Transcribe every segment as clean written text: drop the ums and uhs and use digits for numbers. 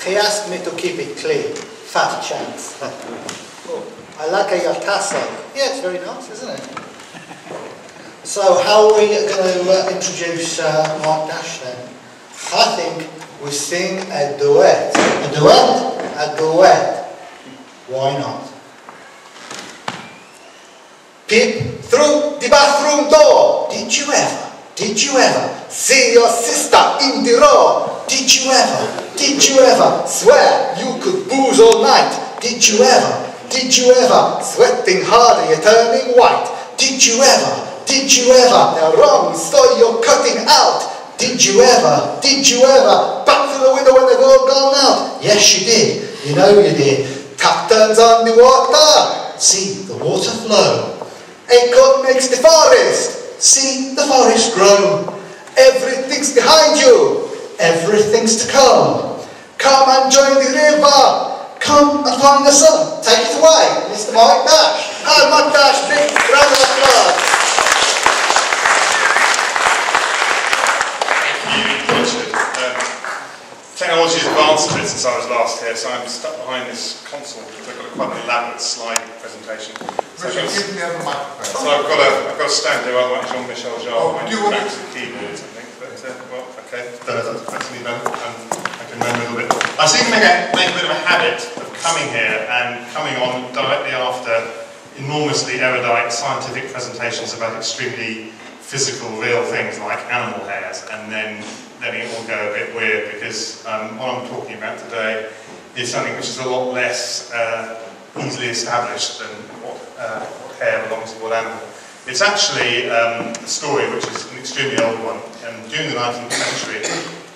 He asked me to keep it clean. Fat chance. Oh, I like your tassel. Yeah, it's very nice, isn't it? So how are we going to introduce Mark Dash then? I think we sing a duet. A duet? A duet. Why not? Peep through the bathroom door. Did you ever see your sister in the row? Did you ever swear you could booze all night? Did you ever, sweating harder, you're turning white? Did you ever, they're wrong, so you're cutting out? Did you ever, back to the window when they've all gone out? Yes, you did, you know you did. Tap turns on the water, see the water flow. Acorn makes the forest, see the forest grow. Everything's behind you, everything's to come. Come and join the river. Come and find the sun. Take it away, Mr. Mike Dash. Hi, Mike Dash. Big round of applause. Thank you, Richard. Technology has advanced a bit since I was last here, so I'm stuck behind this console because I've got a quite an elaborate slide presentation. Richard, give me the microphone. So I've got to stand here, otherwise Jean-Michel Jarre might back to the keyboards, I think. But well, okay. Don't know if that's any better. I can learn a little bit. I seem to make a bit of a habit of coming here and coming on directly after enormously erudite scientific presentations about extremely physical, real things like animal hairs, and then letting it all go a bit weird, because what I'm talking about today is something which is a lot less easily established than what hair belongs to what animal. It's actually a story which is an extremely old one, and during the 19th century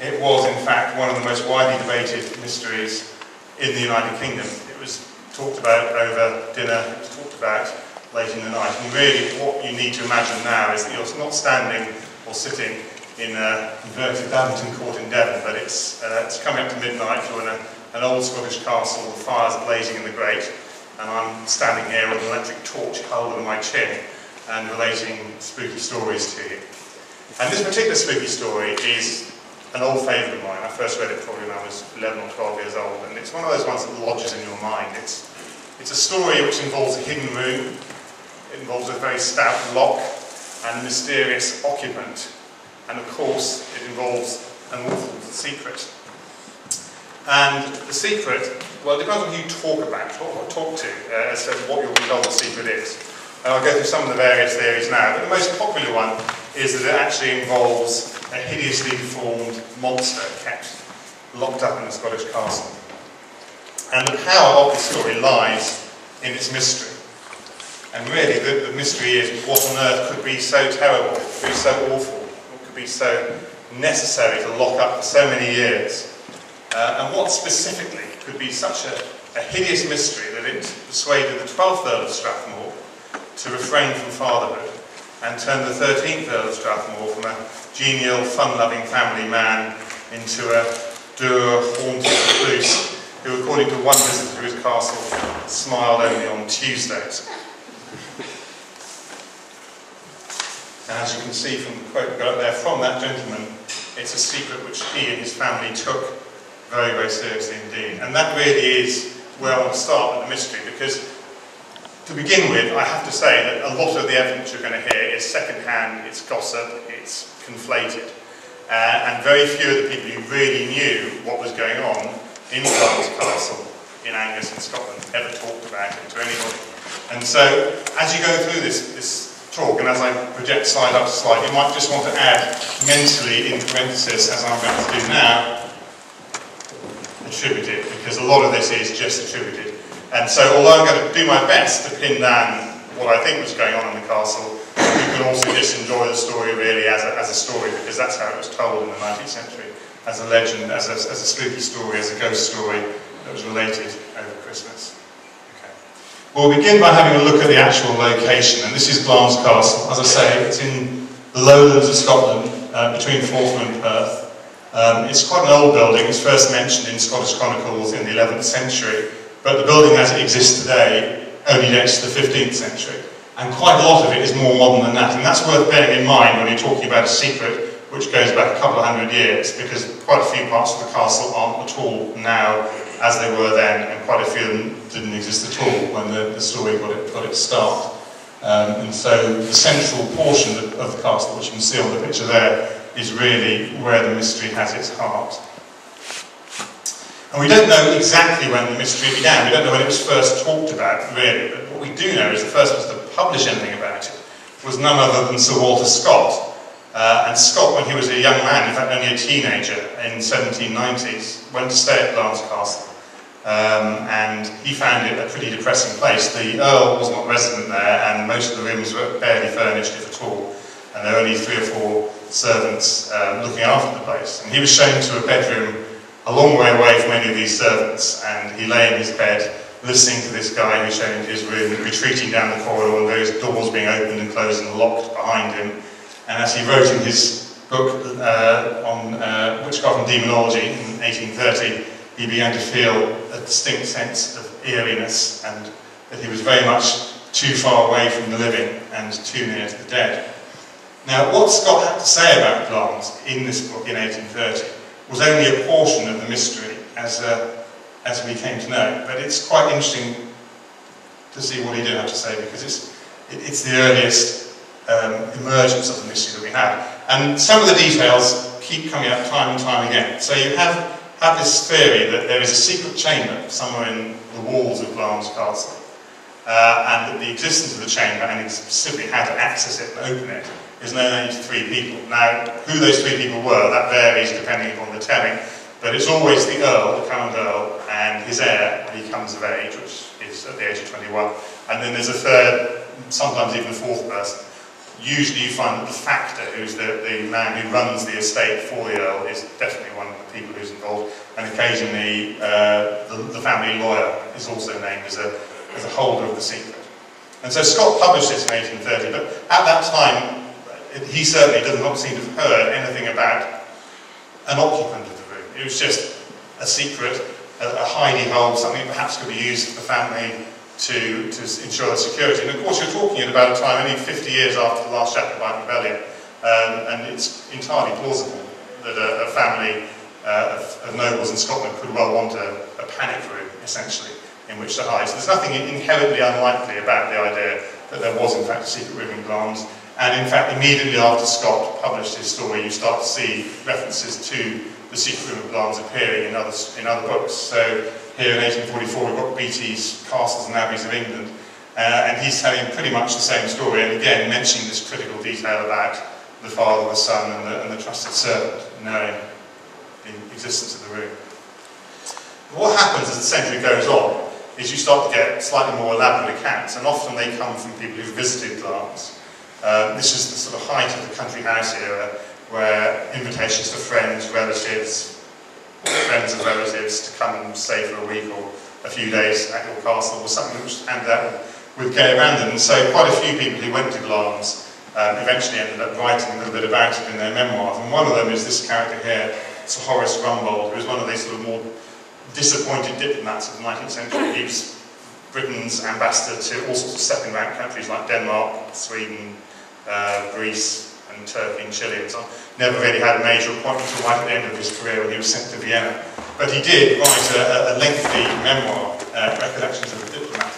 it was in fact one of the most widely debated mysteries in the United Kingdom. It was talked about over dinner, it was talked about late in the night, and really what you need to imagine now is that you're not standing or sitting in a converted Babington Court in Devon, but it's coming up to midnight, you're in an old Scottish castle, the fires are blazing in the grate, and I'm standing here with an electric torch held under my chin and relating spooky stories to you. And this particular spooky story is an old favourite of mine. I first read it probably when I was 11 or 12 years old, and it's one of those ones that lodges in your mind. It's a story which involves a hidden room, it involves a very stout lock, and a mysterious occupant. And of course, it involves an awful secret. And the secret, well, it depends on who you talk to, as to what you'll be told the secret is. And I'll go through some of the various theories now, but the most popular one is that it actually involves a hideously deformed monster kept locked up in a Scottish castle. And the power of the story lies in its mystery. And really, the mystery is what on earth could be so terrible, could be so awful, what could be so necessary to lock up for so many years. And what specifically could be such a hideous mystery that it persuaded the 12th Earl of Strathmore to refrain from fatherhood and turned the 13th Earl of Strathmore from a genial, fun-loving family man into a dour, haunted recluse who, according to one visitor to his castle, smiled only on Tuesdays. And as you can see from the quote we got up there from that gentleman, it's a secret which he and his family took very, very seriously indeed. And that really is where I want to start with the mystery, because to begin with, I have to say that a lot of the evidence you're going to hear is second-hand, it's gossip, it's conflated. And very few of the people who really knew what was going on in Glamis Castle in Angus in Scotland ever talked about it to anybody. And so, as you go through this talk, and as I project slide after slide, you might just want to add mentally in parenthesis, as I'm going to do now, attributed, because a lot of this is just attributed. And so, although I'm going to do my best to pin down what I think was going on in the castle, you can also just enjoy the story really as a story, because that's how it was told in the 19th century, as a legend, as a spooky story, as a ghost story that was related over Christmas. Okay. We'll begin by having a look at the actual location, and this is Glamis Castle. As I say, it's in the lowlands of Scotland, between Falkland and Perth. It's quite an old building. It's first mentioned in Scottish chronicles in the 11th century, but the building as it exists today only dates to the 15th century. And quite a lot of it is more modern than that, and that's worth bearing in mind when you're talking about a secret which goes back a couple of hundred years, because quite a few parts of the castle aren't at all now as they were then, and quite a few of them didn't exist at all when the story got its start. And so the central portion of the castle, which you can see on the picture there, is really where the mystery has its heart. And we don't know exactly when the mystery began. We don't know when it was first talked about, really. But what we do know is the first person to publish anything about it was none other than Sir Walter Scott. And Scott, when he was a young man, in fact only a teenager, in 1790s, went to stay at Glamis Castle. And he found it a pretty depressing place. The Earl was not resident there, and most of the rooms were barely furnished, if at all. And there were only 3 or 4 servants looking after the place. And he was shown to a bedroom a long way away from any of these servants, and he lay in his bed listening to this guy who showed him to his room, retreating down the corridor, and various doors being opened and closed and locked behind him. And as he wrote in his book on witchcraft and demonology in 1830, he began to feel a distinct sense of eeriness, and that he was very much too far away from the living and too near to the dead. Now, what Scott had to say about Glamis in this book in 1830 was only a portion of the mystery as we came to know, but it's quite interesting to see what he did have to say, because it's the earliest emergence of the mystery that we have. And some of the details keep coming up time and time again. So you have this theory that there is a secret chamber somewhere in the walls of Glamis Castle, and that the existence of the chamber, and specifically how to access it and open it, is known only to 3 people. Now, who those 3 people were, that varies depending upon the telling, but it's always the Earl, the current Earl, and his heir when he comes of age, which is at the age of 21. And then there's a third, sometimes even a 4th person. Usually you find that the factor, who's the man who runs the estate for the Earl, is definitely one of the people who's involved, and occasionally the family lawyer is also named as a holder of the secret. And so Scott published this in 1830, but at that time he certainly does not seem to have heard anything about an occupant of the room. It was just a secret, a hidey hole, something that perhaps could be used for the family to ensure their security. And of course you're talking at about a time only 50 years after the last Jacobite rebellion, and it's entirely plausible that a family of nobles in Scotland could well want a panic room, essentially, in which to hide. So there's nothing inherently unlikely about the idea that there was in fact a secret room in Glamis. And in fact, immediately after Scott published his story, you start to see references to the secret room of Glamis appearing in other books. So here in 1844, we've got Beattie's Castles and Abbeys of England, and he's telling pretty much the same story, and again mentioning this critical detail about the father, the son, and the trusted servant knowing the existence of the room. But what happens as the century goes on is you start to get slightly more elaborate accounts, and often they come from people who've visited Glamis. This is the sort of height of the country house era, where invitations to friends, relatives, or friends of relatives to come and stay for a week or a few days at your castle was something that was handed out with gay abandon. And so quite a few people who went to Glamis eventually ended up writing a little bit about it in their memoirs. And one of them is this character here, Sir Horace Rumbold, who was one of these sort of more disappointed diplomats of the 19th century. He was Britain's ambassador to all sorts of second-rank countries like Denmark, Sweden, Greece and Turkey and Chile and so on. Never really had a major appointment until right at the end of his career when he was sent to Vienna. But he did write a lengthy memoir, Recollections of a Diplomat.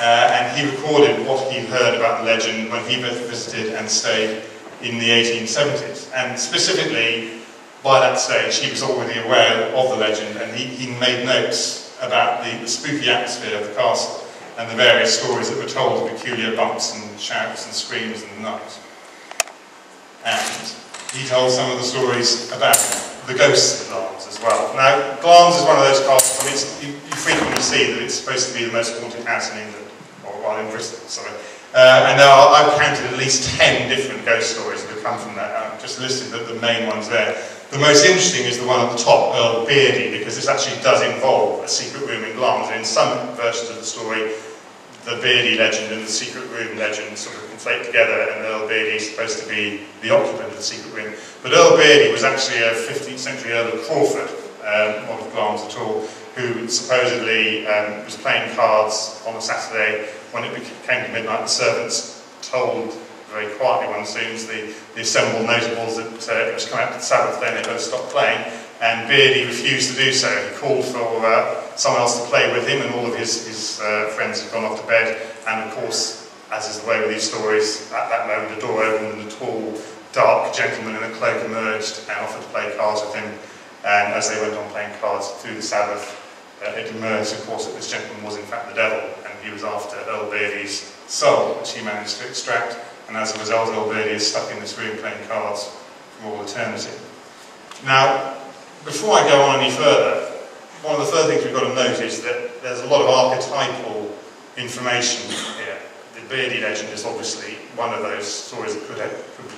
And he recorded what he heard about the legend when he both visited and stayed in the 1870s. And specifically, by that stage, he was already aware of the legend, and he made notes about the spooky atmosphere of the castle and the various stories that were told of peculiar bumps and shouts and screams in the night. And he told some of the stories about the ghosts of Glamis as well. Now, Glamis is one of those castles, you frequently see that it's supposed to be the most haunted house in England, or in Bristol, sorry. And I've counted at least 10 different ghost stories that have come from that. I've just listed the main ones there. The most interesting is the one at the top, Earl Beardy, because this actually does involve a secret room in Glamis. In some versions of the story, the Beardy legend and the secret room legend sort of conflate together, and Earl Beardy is supposed to be the occupant of the secret room. But Earl Beardy was actually a 15th century Earl of Crawford, not of Glamis at all, who supposedly was playing cards on a Saturday. When it came to midnight, the servants told very quietly one assumes, the assembled notables that it was coming up to the Sabbath day and they both stopped playing, and Beardy refused to do so. He called for someone else to play with him, and all of his friends had gone off to bed, and of course, as is the way with these stories, at that moment the door opened and a tall, dark gentleman in a cloak emerged and offered to play cards with him, and as they went on playing cards through the Sabbath, it emerged, of course, that this gentleman was in fact the devil, and he was after Earl Beardy's soul, which he managed to extract, and as a result, Earl Beardy is stuck in this room playing cards for all eternity. Now, before I go on any further, one of the further things we've got to note is that there's a lot of archetypal information here. The Beardy legend is obviously one of those stories that could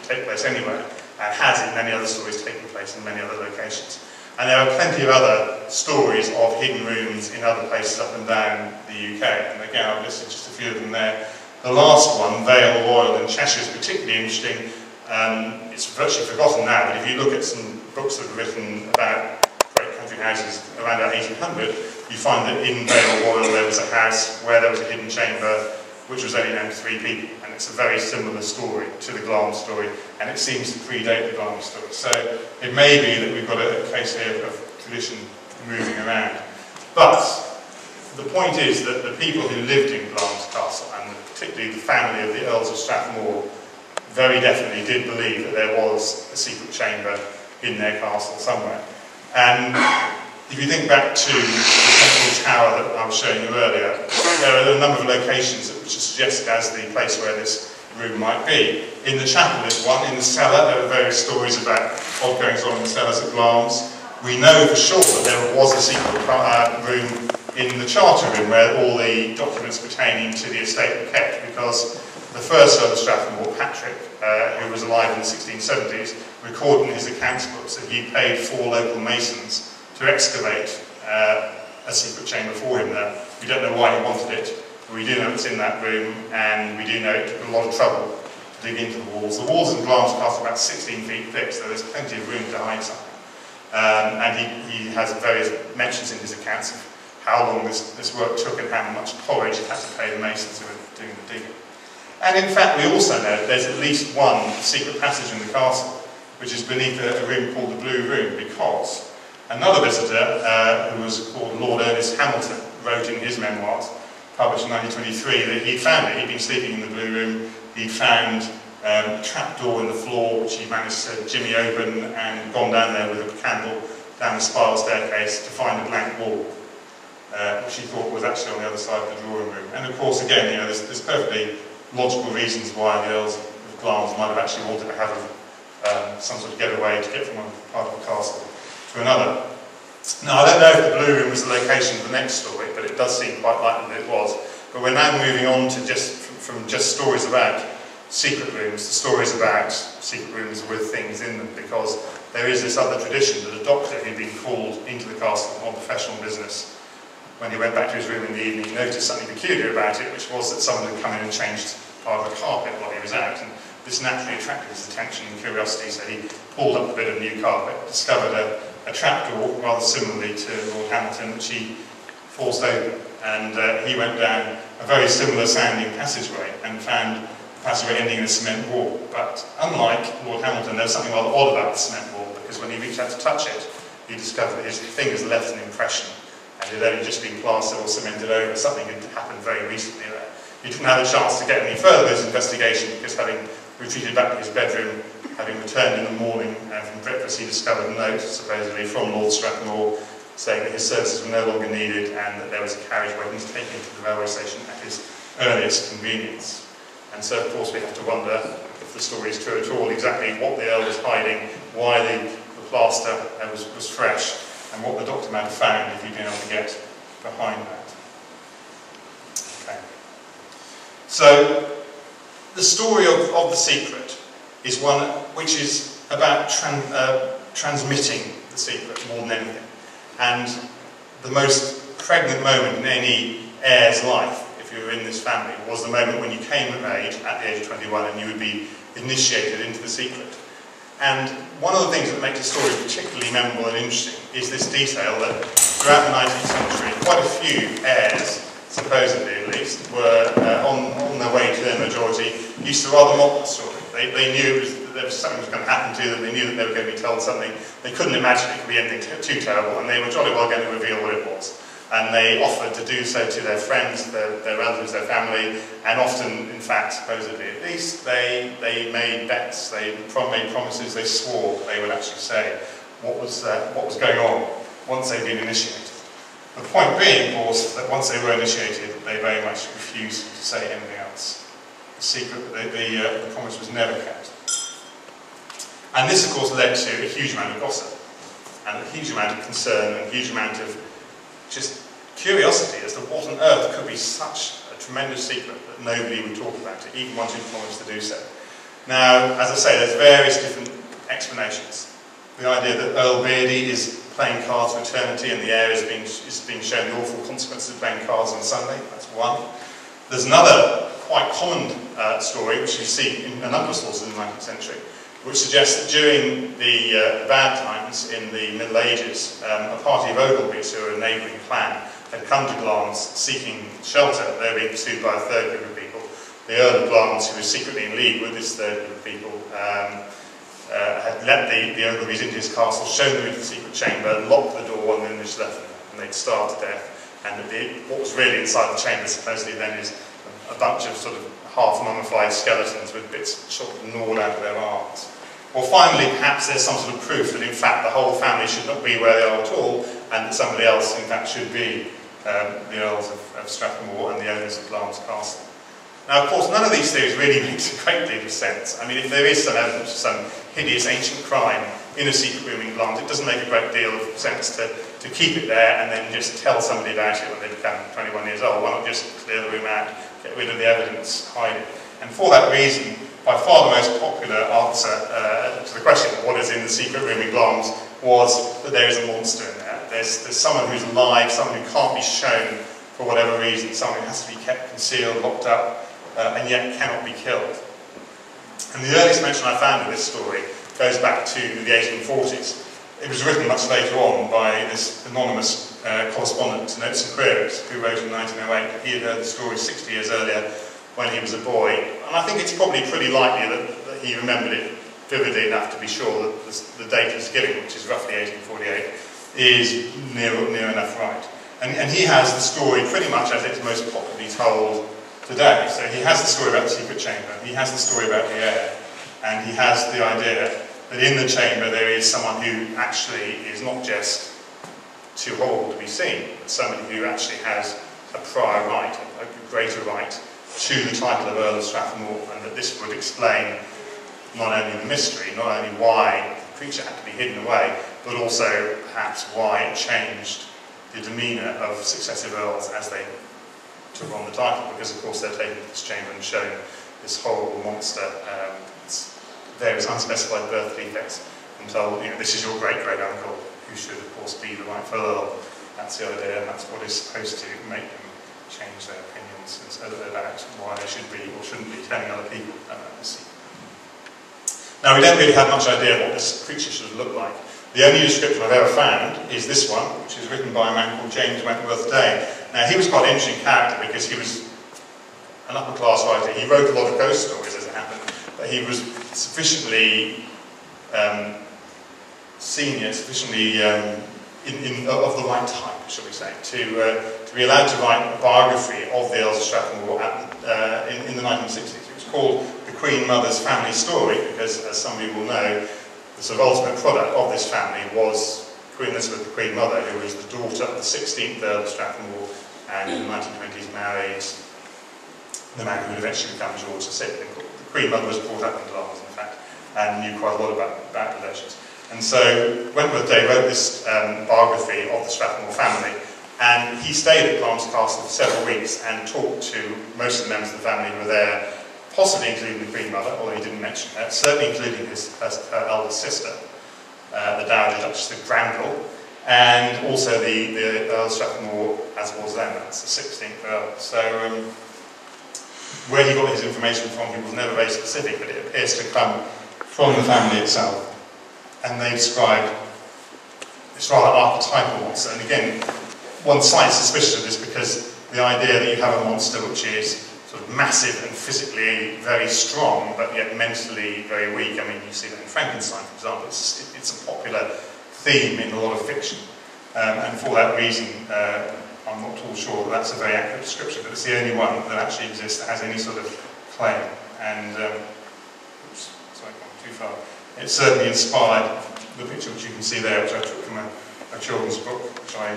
take place anywhere, and has in many other stories taken place in many other locations. And there are plenty of other stories of hidden rooms in other places up and down the UK, and again I've listed just a few of them there. The last one, Vale Royal in Cheshire, is particularly interesting. It's virtually forgotten now, but if you look at some books that are written about great country houses around about 1800, you find that in Vale Royal there was a house where there was a hidden chamber which was only known to 3 people, and it's a very similar story to the Glamis story, and it seems to predate the Glamis story. So it may be that we've got a case here of tradition moving around. But the point is that the people who lived in Glamis Castle, and particularly the family of the Earls of Strathmore, very definitely did believe that there was a secret chamber in their castle somewhere. And if you think back to the central tower that I was showing you earlier, there are a number of locations which are suggested as the place where this room might be. In the chapel there's one, in the cellar there are various stories about odd goings on in the cellars at Glamis. We know for sure that there was a secret room in the charter room where all the documents pertaining to the estate were kept, because the first Earl of Strathmore, Patrick, who was alive in the 1670s, recorded in his accounts books that he paid 4 local masons to excavate a secret chamber for him there. We don't know why he wanted it, but we do know it's in that room, and we do know it took a lot of trouble to dig into the walls. The walls in Glamis Castle are about 16 feet thick, so there's plenty of room to hide something. And he has various mentions in his accounts of how long this work took and how much porridge he had to pay the masons who were doing the digging. And in fact, we also know that there's at least one secret passage in the castle, which is beneath a room called the Blue Room, because another visitor, who was called Lord Ernest Hamilton, wrote in his memoirs, published in 1923, that he'd found it. He'd been sleeping in the Blue Room, he'd found a trapdoor in the floor, which he managed to jimmy open, and gone down there with a candle down the spiral staircase to find a blank wall, which he thought was actually on the other side of the drawing room. And of course, again, you know, there's perfectly logical reasons why the Earls of Glamis might have actually wanted to have some sort of getaway to get from one part of the castle to another. Now, I don't know if the Blue Room was the location of the next story, but it does seem quite likely that it was. But we're now moving on to from just stories about secret rooms to stories about secret rooms with things in them, because there is this other tradition that a doctor who'd been called into the castle on professional business, when he went back to his room in the evening, noticed something peculiar about it, which was that someone had come in and changed part of the carpet while he was out. And this naturally attracted his attention and curiosity, so he pulled up a bit of new carpet, discovered a trapdoor, rather similarly to Lord Hamilton, which he forced open. And he went down a very similar sounding passageway and found the passageway ending in a cement wall. But unlike Lord Hamilton, there was something rather odd about the cement wall, because when he reached out to touch it, he discovered that his fingers left an impression, and it had only just been plastered or cemented over. Something had happened very recently there. He didn't have a chance to get any further with his investigation, because having retreated back to his bedroom, having returned in the morning from breakfast, he discovered a note, supposedly from Lord Strathmore, saying that his services were no longer needed and that there was a carriage waiting to take him to the railway station at his earliest convenience. And so, of course, we have to wonder if the story is true at all, exactly what the Earl was hiding, why the plaster was fresh, and what the doctor might have found if he'd been able to get behind that. Okay. So, the story of the secret is one which is about transmitting the secret more than anything. And the most pregnant moment in any heir's life, if you were in this family, was the moment when you came of age at the age of 21 and you would be initiated into the secret. And one of the things that makes the story particularly memorable and interesting is this detail that throughout the 19th century, quite a few heirs supposedly at least, were on their way to their majority, used to rather mock the story. They knew that there was something was going to happen to them, they knew that they were going to be told something, they couldn't imagine it could be anything too terrible, and they were jolly well going to reveal what it was. And they offered to do so to their friends, their relatives, their family, and often, in fact, supposedly at least, they made bets, they made promises, they swore that they would actually say what was going on once they'd been initiated. The point being, of course, that once they were initiated, they very much refused to say anything else. The secret, the promise was never kept. And this, of course, led to a huge amount of gossip, and a huge amount of concern, and a huge amount of just curiosity as to what on earth could be such a tremendous secret that nobody would talk about it, even ones who promised to do so. Now, as I say, there's various different explanations. The idea that Earl Beardy is playing cards for eternity and the heir is being shown the awful consequences of playing cards on Sunday, that's one. There's another quite common story, which you see in a number of sources in the 19th century, which suggests that during the bad times in the Middle Ages, a party of Ogilvies, who were a neighbouring clan, had come to Glamis seeking shelter. They were being pursued by a third group of people. The Earl of Glamis, who was secretly in league with this third group of people, had let the Ogilvies into his castle, shown them into the secret chamber, locked the door, and then just left them, and they'd starved to death. And what was really inside the chamber, supposedly then, is a bunch of sort of half-mummified skeletons with bits sort of gnawed out of their arms. Or finally, perhaps there's some sort of proof that in fact the whole family should not be where they are at all, and that somebody else in fact should be the Earls of Strathmore and the owners of Glamis Castle. Now, of course, none of these theories really makes a great deal of sense. I mean, if there is some evidence of some hideous ancient crime in a secret room in Glamis, it doesn't make a great deal of sense to keep it there and then just tell somebody about it when they become 21 years old. Why not just clear the room out, get rid of the evidence, hide it? And for that reason, by far the most popular answer to the question of what is in the secret room in Glamis was that there is a monster in there. There's someone who's alive, someone who can't be shown for whatever reason, someone who has to be kept concealed, locked up, and yet cannot be killed. And the earliest mention I found of this story goes back to the 1840s. It was written much later on by this anonymous correspondent, Notes and Queries, who wrote in 1908 that he had heard the story 60 years earlier when he was a boy. And I think it's probably pretty likely that he remembered it vividly enough to be sure that the date he's giving, which is roughly 1848, is near enough right. And he has the story pretty much as it's most popularly told today. So he has the story about the secret chamber, he has the story about the heir, and he has the idea that in the chamber there is someone who actually is not just too horrible to be seen, but somebody who actually has a prior right, a greater right to the title of Earl of Strathmore, and that this would explain not only the mystery, not only why the creature had to be hidden away, but also perhaps why it changed the demeanour of successive earls as they took on the title, because of course they're taken to this chamber and shown this horrible monster, various unspecified birth defects, and told, you know, this is your great-great-uncle, who should of course be the rightful earl. That's the idea, and that's what is supposed to make them change their opinions about why they should be or shouldn't be telling other people about the secret. Now, we don't really have much idea what this creature should look like. The only description I've ever found is this one, which is written by a man called James Wentworth Day. Now, he was quite an interesting character because he was an upper-class writer. He wrote a lot of ghost stories, as it happened, but he was sufficiently senior, sufficiently of the right type, shall we say, to be allowed to write a biography of the Earls of Strathmore in the 1960s. It was called The Queen Mother's Family Story, because, as some of you will know, the sort of ultimate product of this family was Queen Elizabeth, the Queen Mother, who was the daughter of the 16th Earl of Strathmore, and in the 1920s married the man who would eventually become George VI. The Queen Mother was brought up in Glamis, in fact, and knew quite a lot about relations. And so Wentworth Day wrote this biography of the Strathmore family, and he stayed at Glamis Castle for several weeks and talked to most of the members of the family who were there, possibly including the Queen Mother, although he didn't mention her, certainly including her eldest sister, the Dowager Duchess of Granville, and also the Earl of Strathmore, as was then, that's the 16th Earl. So where he got his information from, he was never very specific, but it appears to come from the family itself. And they described this rather archetypal monster. And again, one's slightly suspicious of this because the idea that you have a monster which is sort of massive and physically very strong, but yet mentally very weak. I mean, you see that in Frankenstein, for example. It's a popular theme in a lot of fiction. And for that reason, I'm not at all sure that that's a very accurate description, but it's the only one that actually exists that has any sort of claim. And, oops, sorry, I've gone too far. It certainly inspired the picture which you can see there, which I took from a children's book, which I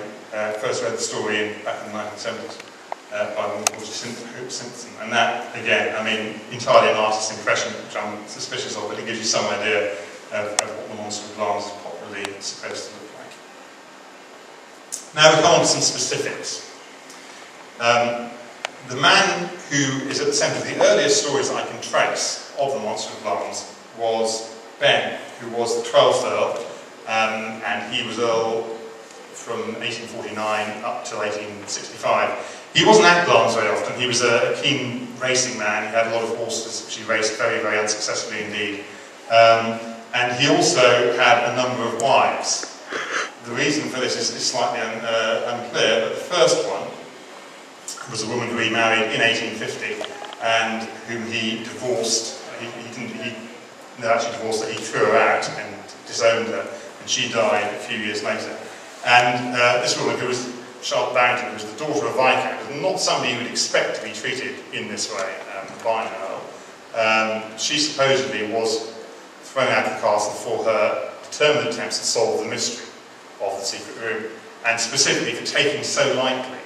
first read the story in back in the 1970s by one called Simpson. And that, again, I mean, entirely an artist's impression, which I'm suspicious of, but it gives you some idea of what the Monster of Glamis is popularly supposed to look like. Now we come on to some specifics. The man who is at the centre of the earliest stories that I can trace of the Monster of Glamis was Ben, who was the 12th Earl, and he was Earl from 1849 up till 1865. He wasn't at Glamis very often. He was a keen racing man. He had a lot of horses which he raced very, very unsuccessfully indeed. And he also had a number of wives. The reason for this is slightly unclear, but the first one was a woman who he married in 1850 and whom he divorced. He never actually divorced her, he threw her out and disowned her, and she died a few years later. And this woman, who was Charlotte Barrington, who was the daughter of a Viscount, was not somebody you would expect to be treated in this way by an Earl. She supposedly was thrown out of the castle for her determined attempts to solve the mystery of the secret room, and specifically for taking so lightly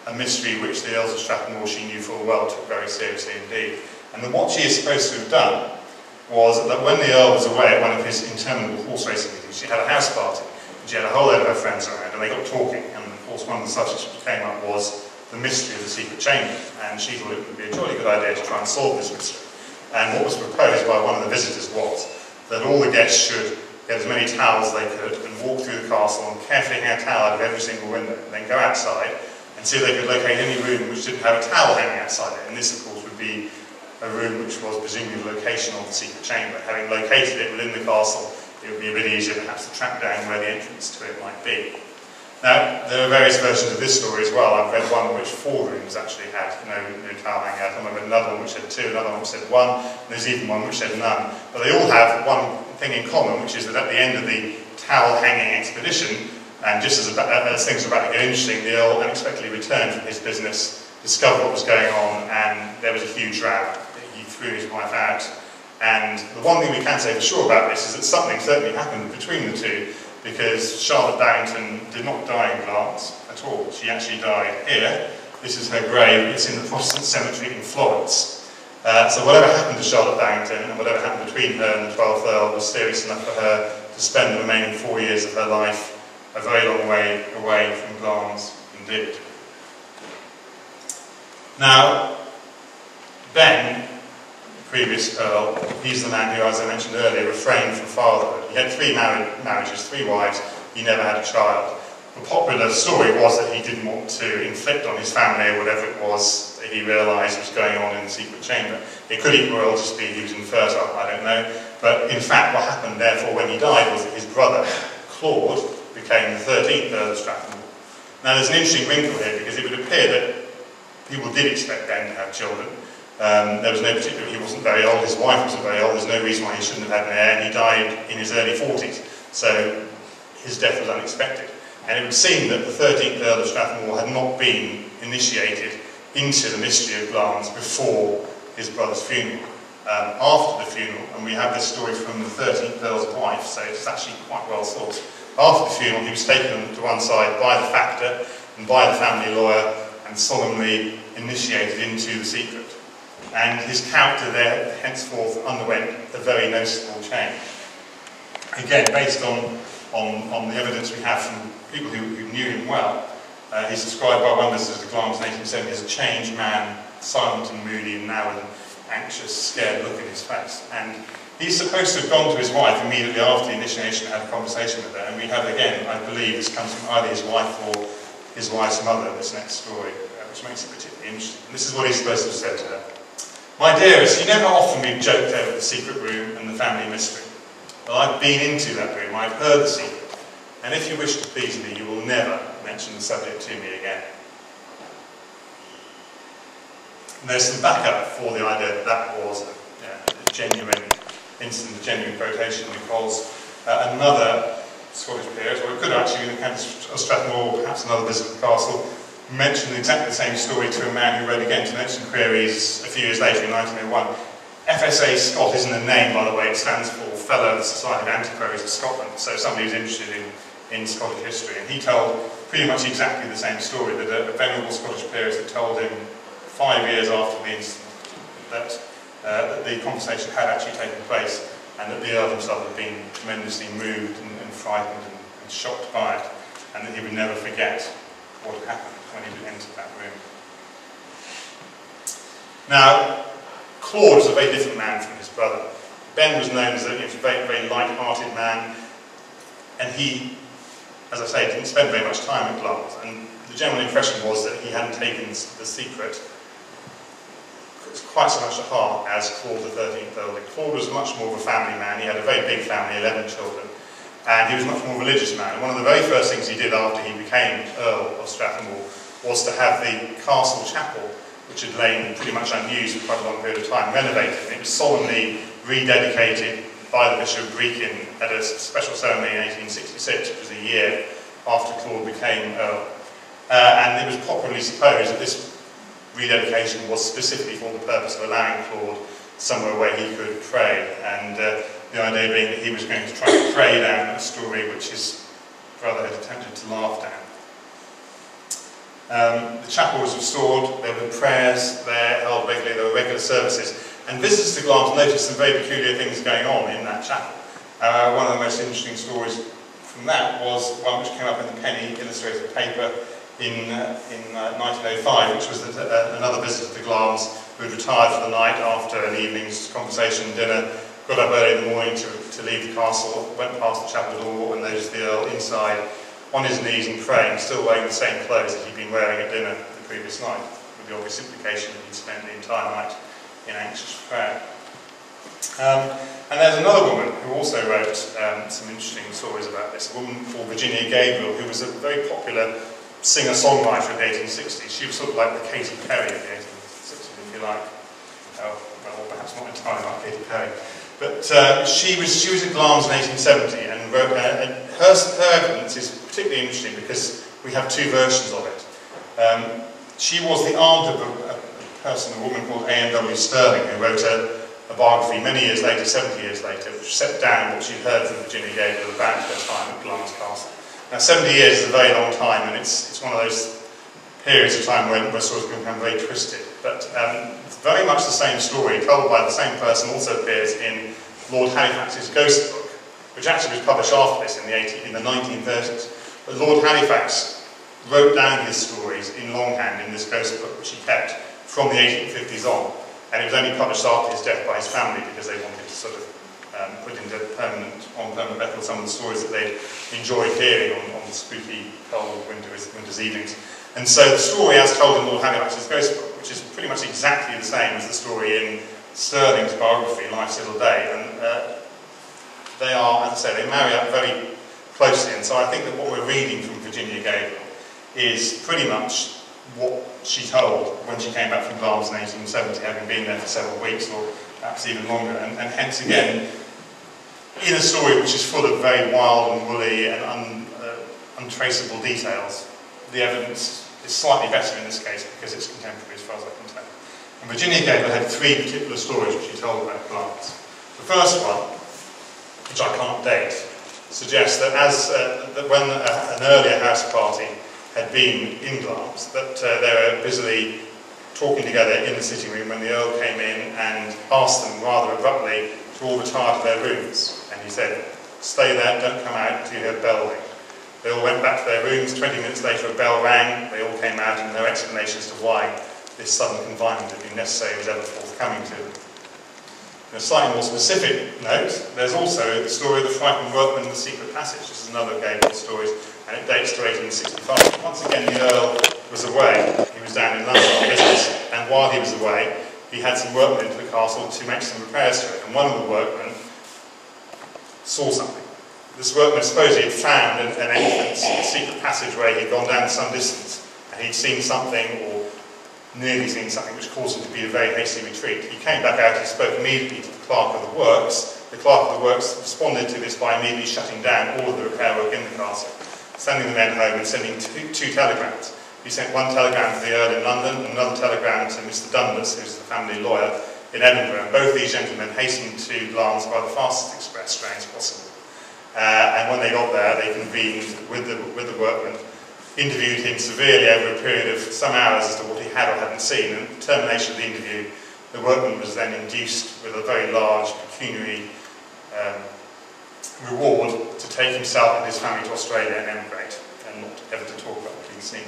a mystery which the Earls of Strathmore, she knew full well, took very seriously indeed. And then what she is supposed to have done was that when the Earl was away at one of his interminable horse racing meetings, she had a house party, and she had a whole load of her friends around, and they got talking, and of course one of the subjects which came up was the mystery of the secret chamber, and she thought it would be a jolly good idea to try and solve this mystery. And what was proposed by one of the visitors was that all the guests should get as many towels as they could and walk through the castle and carefully hang a towel out of every single window, and then go outside and see if they could locate any room which didn't have a towel hanging outside it. And this, of course, would be a room which was presumably the location of the secret chamber. Having located it within the castle, it would be a bit easier perhaps to track down where the entrance to it might be. Now, there are various versions of this story as well. I've read one which 4 rooms actually had no towel hanging out. I've read another one which had 2, another one which said 1, and there's even one which said none. But they all have one thing in common, which is that at the end of the towel hanging expedition, and just as things were about to get interesting, the Earl unexpectedly returned from his business, discovered what was going on, and there was a huge row. He threw his wife out. And the one thing we can say for sure about this is that something certainly happened between the two, because Charlotte Barrington did not die in Glamis at all. She actually died here. This is her grave. It's in the Protestant cemetery in Florence. So whatever happened to Charlotte Barrington and whatever happened between her and the 12th Earl was serious enough for her to spend the remaining 4 years of her life a very long way away from Glamis indeed. Now, Ben, the previous Earl, he's the man who, as I mentioned earlier, refrained from fatherhood. He had 3 marriages, 3 wives, he never had a child. The popular story was that he didn't want to inflict on his family or whatever it was that he realised was going on in the secret chamber. It could even well just be he was infertile, I don't know. But in fact what happened therefore when he died was that his brother, Claude, became the 13th Earl of Strathmore. Now there's an interesting wrinkle here, because it would appear that people did expect Ben to have children. There was no particular, he wasn't very old, his wife wasn't very old, there's no reason why he shouldn't have had an heir, and he died in his early 40s. So his death was unexpected. And it would seem that the 13th Earl of Strathmore had not been initiated into the mystery of Glamis before his brother's funeral. After the funeral, and we have this story from the 13th Earl's wife, so it's actually quite well thought. After the funeral, he was taken to one side by the factor and by the family lawyer and solemnly initiated into the secret. And his character there henceforth underwent a very noticeable change. Again, based on the evidence we have from people who knew him well, he's described by one visitor to Glamis in 1870 as a changed man, silent and moody, and now with an anxious, scared look in his face. And he's supposed to have gone to his wife immediately after the initiation and had a conversation with her. And we have, again, I believe this comes from either his wife or his wife's mother, this next story, which makes it particularly interesting. And this is what he's supposed to have said to her. "My dearest, you never often be joked over the secret room and the family mystery. Well, I've been into that room, I've heard the secret, and if you wish to please me, you will never mention the subject to me again." And there's some backup for the idea that that was a genuine incident, a genuine quotation, because another Scottish peer, or it could have actually been the Countess of Strathmore, or perhaps another visit to the castle, mentioned exactly the same story to a man who wrote again to Notes and Queries a few years later in 1901. FSA Scot isn't a name, by the way, it stands for Fellow of the Society of Antiquaries of Scotland, so somebody who's interested in Scottish history. And he told pretty much exactly the same story, that a venerable Scottish peer had told him 5 years after the incident that the conversation had actually taken place, and that the Earl himself had been tremendously moved and frightened and shocked by it, and that he would never forget what had happened when he entered that room. Now, Claude was a very different man from his brother. Ben was known as a very, very light-hearted man, and he, as I say, didn't spend very much time at Glamis, and the general impression was that he hadn't taken the secret quite so much to heart as Claude XIII did. Claude was much more of a family man. He had a very big family, 11 children, and he was much more religious man. And one of the very first things he did after he became Earl of Strathmore was to have the castle chapel, which had lain pretty much unused for quite a long period of time, renovated. And it was solemnly rededicated by the Bishop of Brechin at a special ceremony in 1866, which was a year after Claude became Earl. And it was popularly supposed that this rededication was specifically for the purpose of allowing Claude somewhere where he could pray, and the idea being that he was going to try to pray down a story which his brother had attempted to laugh down. The chapel was restored, there were prayers there held regularly, there were regular services, and visitors to Glamis noticed some very peculiar things going on in that chapel. One of the most interesting stories from that was one which came up in the Penny illustrated paper in 1905, which was that another visitor to Glamis who had retired for the night after an evening's conversation and dinner, got up early in the morning to leave the castle, went past the chapel door and noticed the Earl inside on his knees and praying, still wearing the same clothes that he'd been wearing at dinner the previous night, with the obvious implication that he'd spent the entire night in anxious prayer. And there's another woman who also wrote some interesting stories about this, a woman called Virginia Gabriel, who was a very popular singer-songwriter of the 1860s. She was sort of like the Katy Perry of the 1860s, if you like. Well, perhaps not entirely like Katy Perry. But she was at Glamis in 1870 and wrote, and her evidence is particularly interesting because we have two versions of it. She was the aunt of a person, a woman called A.M.W. Sterling, who wrote a biography many years later, 70 years later, which set down what she'd heard from Virginia Gabriel about her time at Glamis Castle. Now, 70 years is a very long time, and it's one of those periods of time where stories can become very twisted. But it's very much the same story, told by the same person, also appears in Lord Halifax's Ghost Book, which actually was published after this in the 1930s. But Lord Halifax wrote down his stories in longhand in this Ghost Book, which he kept from the 1850s on. And it was only published after his death by his family because they wanted to sort of put into permanent record some of the stories that they'd enjoyed hearing on the spooky, cold winter's evenings. And so the story as told in Lord Halifax's Ghost Book, which is pretty much exactly the same as the story in Sterling's biography, Life's Little Day, and they are, as I say, they marry up very closely, and so I think that what we're reading from Virginia Gabriel is pretty much what she told when she came back from Glamis in 1870, having been there for several weeks, or perhaps even longer, and hence again, in a story which is full of very wild and woolly and untraceable details, the evidence is slightly better in this case because it's contemporary as far as I can tell. And Virginia Gabriel had three particular stories which she told about Glamis. The first one, which I can't date, suggests that that when an earlier house party had been in Glamis, that they were busily talking together in the sitting room when the Earl came in and asked them rather abruptly to all retire to their rooms. And he said, "Stay there, don't come out until you hear a bell ring." They all went back to their rooms. 20 minutes later a bell rang. They all came out and no explanation as to why this sudden confinement had been necessary was ever forthcoming to them. In a slightly more specific note, there's also the story of the frightened workman in the secret passage. This is another of Gabriel's stories, and it dates to 1865. Once again, the Earl was away. He was down in London on business, and while he was away, he had some workmen into the castle to make some repairs to it, and one of the workmen saw something. This workman supposedly had found an entrance, a secret passageway. He'd gone down some distance, and he'd seen something, or nearly seen something which caused him to be a very hasty retreat. He came back out and spoke immediately to the clerk of the works. The clerk of the works responded to this by immediately shutting down all of the repair work in the castle, sending the men home and sending two telegrams. He sent one telegram to the Earl in London and another telegram to Mr. Dundas, who's the family lawyer, in Edinburgh. And both these gentlemen hastened to Glamis by the fastest express trains possible. And when they got there, they convened with the workmen, interviewed him severely over a period of some hours as to what he had or hadn't seen. And at the termination of the interview, the workman was then induced with a very large pecuniary reward to take himself and his family to Australia and emigrate, and not ever to talk about what he'd seen.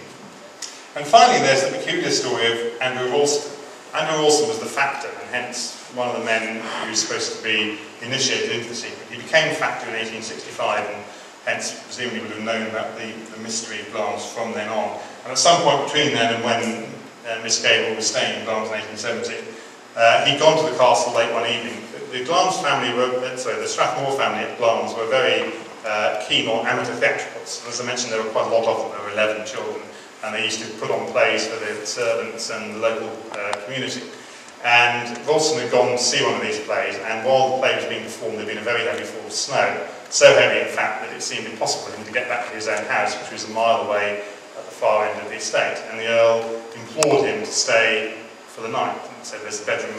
And finally, there's the peculiar story of Andrew Ralston. Andrew Ralston was the factor, and hence one of the men who was supposed to be initiated into the secret. He became factor in 1865, and hence presumably would have known about the mystery of Glamis from then on. And at some point between then and when Miss Gable was staying in Glamis in 1870, he'd gone to the castle late one evening. The Glamis family the Strathmore family at Glamis were very keen on amateur theatricals. And as I mentioned, there were quite a lot of them. There were 11 children, and they used to put on plays for the servants and the local community. And Ralston had gone to see one of these plays, and while the play was being performed, there had been a very heavy fall of snow, so heavy in fact that it seemed impossible for him to get back to his own house, which was a mile away at the far end of the estate. And the Earl implored him to stay for the night, and said, "There's a bedroom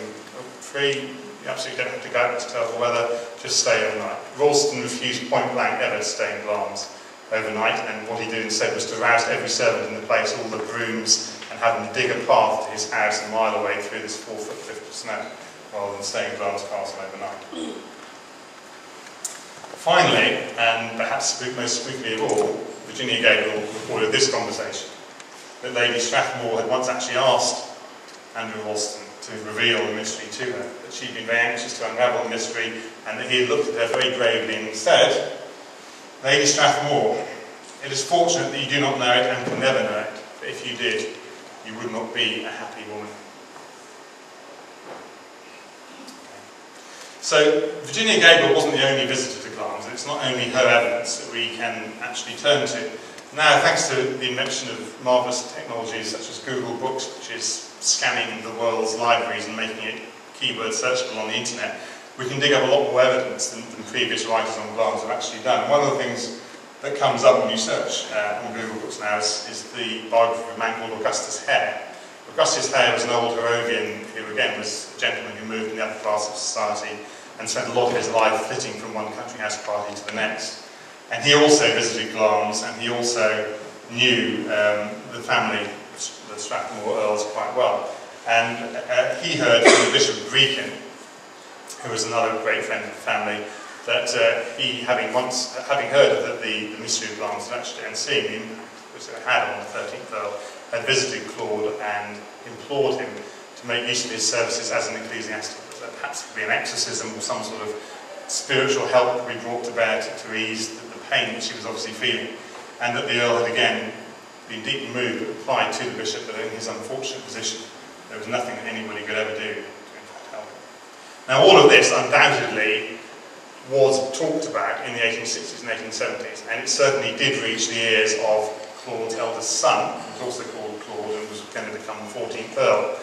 free, you absolutely don't have to go out in this terrible weather, just stay overnight." Ralston refused point blank ever to stay in Glamis overnight, and what he did instead was to rouse every servant in the place, all the grooms, and have them dig a path to his house a mile away through this 4-foot cliff of snow, rather than staying in Glamis Castle overnight. Finally, and perhaps most spooky of all, Virginia Gable reported this conversation, that Lady Strathmore had once actually asked Andrew Ralston to reveal the mystery to her, that she'd been very anxious to unravel the mystery, and that he had looked at her very gravely and said, "Lady Strathmore, it is fortunate that you do not know it and can never know it, for if you did, you would not be a happy woman." So Virginia Gable wasn't the only visitor to Glamis. It's not only her evidence that we can actually turn to. Now, thanks to the invention of marvellous technologies such as Google Books, which is scanning the world's libraries and making it keyword searchable on the internet, we can dig up a lot more evidence than previous writers on Glamis have actually done. One of the things that comes up when you search on Google Books now is the biography of a man called Augustus Hare. Augustus Hare was an old Harrovian who again was a gentleman who moved in the upper class of society and spent a lot of his life flitting from one country house party to the next. And he also visited Glamis, and he also knew the family, the Strathmore Earls, quite well. And he heard from the Bishop of Brechin, who was another great friend of the family, that he, having heard that the mystery of Glamis had actually, and seeing the impact which it had on the 13th Earl, had visited Claude and implored him to make use of his services as an ecclesiastic. That perhaps it could be an exorcism or some sort of spiritual help that could be brought to bear to ease the pain which he was obviously feeling. And that the Earl had again been deeply moved, but replied to the bishop that in his unfortunate position there was nothing that anybody could ever do to in fact help him. Now all of this undoubtedly was talked about in the 1860s and 1870s, and it certainly did reach the ears of Claude's eldest son, who was also called Claude and was going to become the 14th Earl.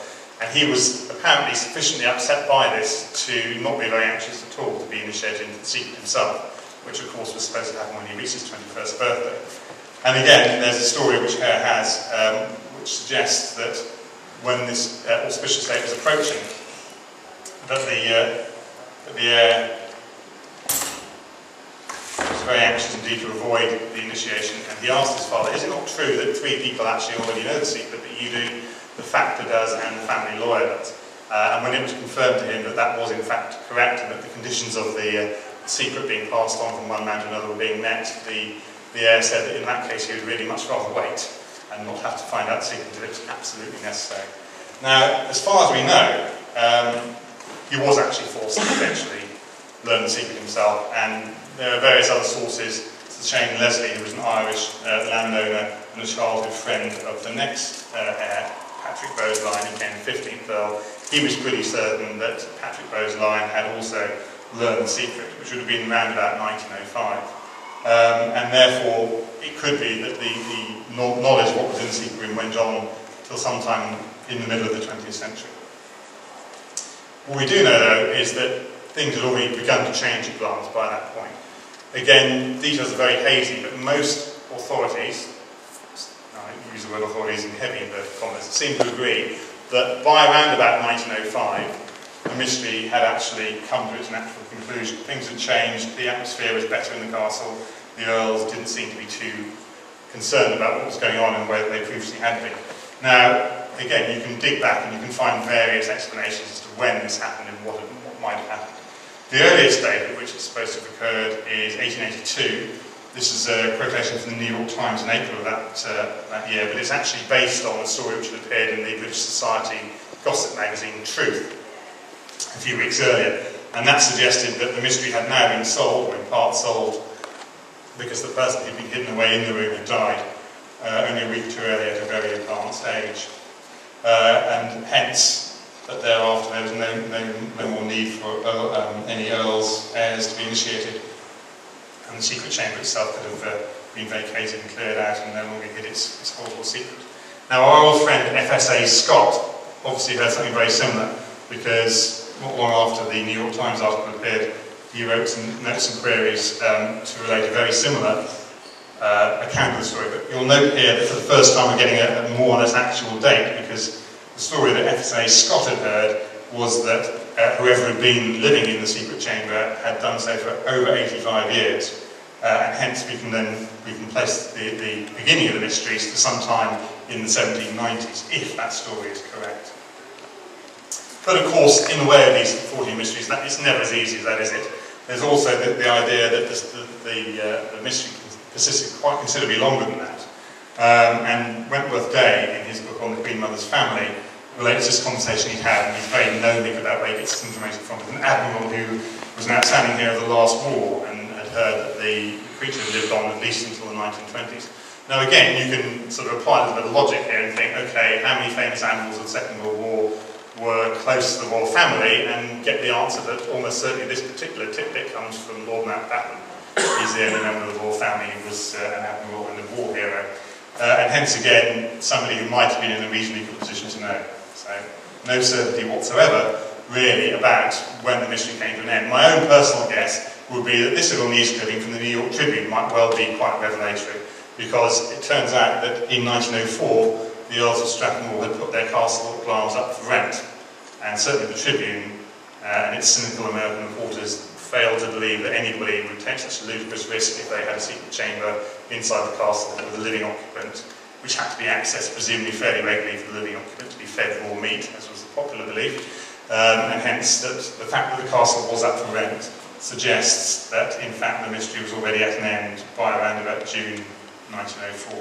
And he was apparently sufficiently upset by this to not be very anxious at all to be initiated into the secret himself, which of course was supposed to happen when he reached his 21st birthday. And again, there's a story which Hare has, which suggests that when this auspicious date was approaching, that the heir was very anxious indeed to avoid the initiation, and he asked his father, "Is it not true that 3 people actually already know the secret, that you do, the factor does, and the family lawyer does?" And when it was confirmed to him that that was in fact correct, and that the conditions of the secret being passed on from one man to another were being met, the heir said that in that case he would really much rather wait and not have to find out the secret until it was absolutely necessary. Now, as far as we know, he was actually forced to eventually learn the secret himself, and there are various other sources. Shane Leslie, who was an Irish landowner and a childhood friend of the next heir, Patrick Bowe's-Line, who became the 15th Earl. He was pretty certain that Patrick Bowe's-Line had also learned the secret, which would have been around about 1905. And therefore, it could be that the knowledge of what was in the secret room went on till sometime in the middle of the 20th century. What we do know, though, is that things had already begun to change at Glamis by that point. Again, details are very hazy, but most authorities, I use the word authorities in heavy inverted commas, seem to agree that by around about 1905, the mystery had actually come to its natural conclusion. Things had changed, the atmosphere was better in the castle, the Earls didn't seem to be too concerned about what was going on and where they previously had been. Now, again, you can dig back and you can find various explanations as to when this happened and what might have happened. The earliest date at which it's supposed to have occurred is 1882. This is a quotation from the New York Times in April of that year, but it's actually based on a story which had appeared in the British Society gossip magazine Truth a few weeks earlier, and that suggested that the mystery had now been sold, or in part sold, because the person who'd been hidden away in the room had died only a week or two earlier at a very advanced age. And hence, that thereafter there was no more need for any Earls' heirs to be initiated, and the secret chamber itself could have been vacated and cleared out and no longer hid its horrible secret. Now, our old friend FSA Scott obviously heard something very similar, because not long after the New York Times article appeared, he wrote some notes and queries to relate a very similar account of the story. But you'll note here that for the first time we're getting a more or less actual date, because the story that FSA Scott had heard was that whoever had been living in the secret chamber had done so for over 85 years. And hence we can place the beginning of the mysteries to sometime in the 1790s, if that story is correct. But of course, in the way of these 14 mysteries, it's never as easy as that, is it? There's also the idea that the mystery persisted quite considerably longer than that. And Wentworth Day, in his book on the Queen Mother's family, relates this conversation he'd had, and he's very gnomic about where he gets his information from, with an admiral who was an outstanding hero of the last war and had heard that the creature had lived on at least until the 1920s. Now again, you can sort of apply a little bit of logic here and think, okay, how many famous admirals of the Second World War were close to the royal family, and get the answer that almost certainly this particular tidbit comes from Lord Mountbatten. He's the only member of the royal family who was an admiral and a war hero. And hence again, somebody who might have been in a reasonably good position to know. So, no certainty whatsoever, really, about when the mystery came to an end. My own personal guess would be that this little news clipping from the New York Tribune might well be quite revelatory, because it turns out that in 1904, the Earls of Strathmore had put their castle at Glamis up for rent. And certainly the Tribune and its cynical American reporters failed to believe that anybody would take such a ludicrous risk if they had a secret chamber inside the castle with a living occupant, which had to be accessed presumably fairly regularly for the living occupant to be fed raw meat, as was the popular belief. And hence that the fact that the castle was up for rent suggests that in fact the mystery was already at an end by around about June 1904.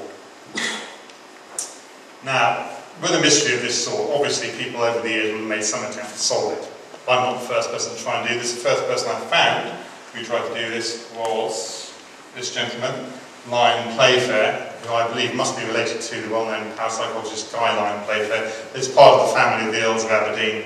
Now, with a mystery of this sort, obviously people over the years will have made some attempt to solve it. I'm not the first person to try and do this. The first person I found who tried to do this was this gentleman, Lyon Playfair, who I believe must be related to the well-known parapsychologist Guy Lyon Playfair. It's part of the family of the Earls of Aberdeen.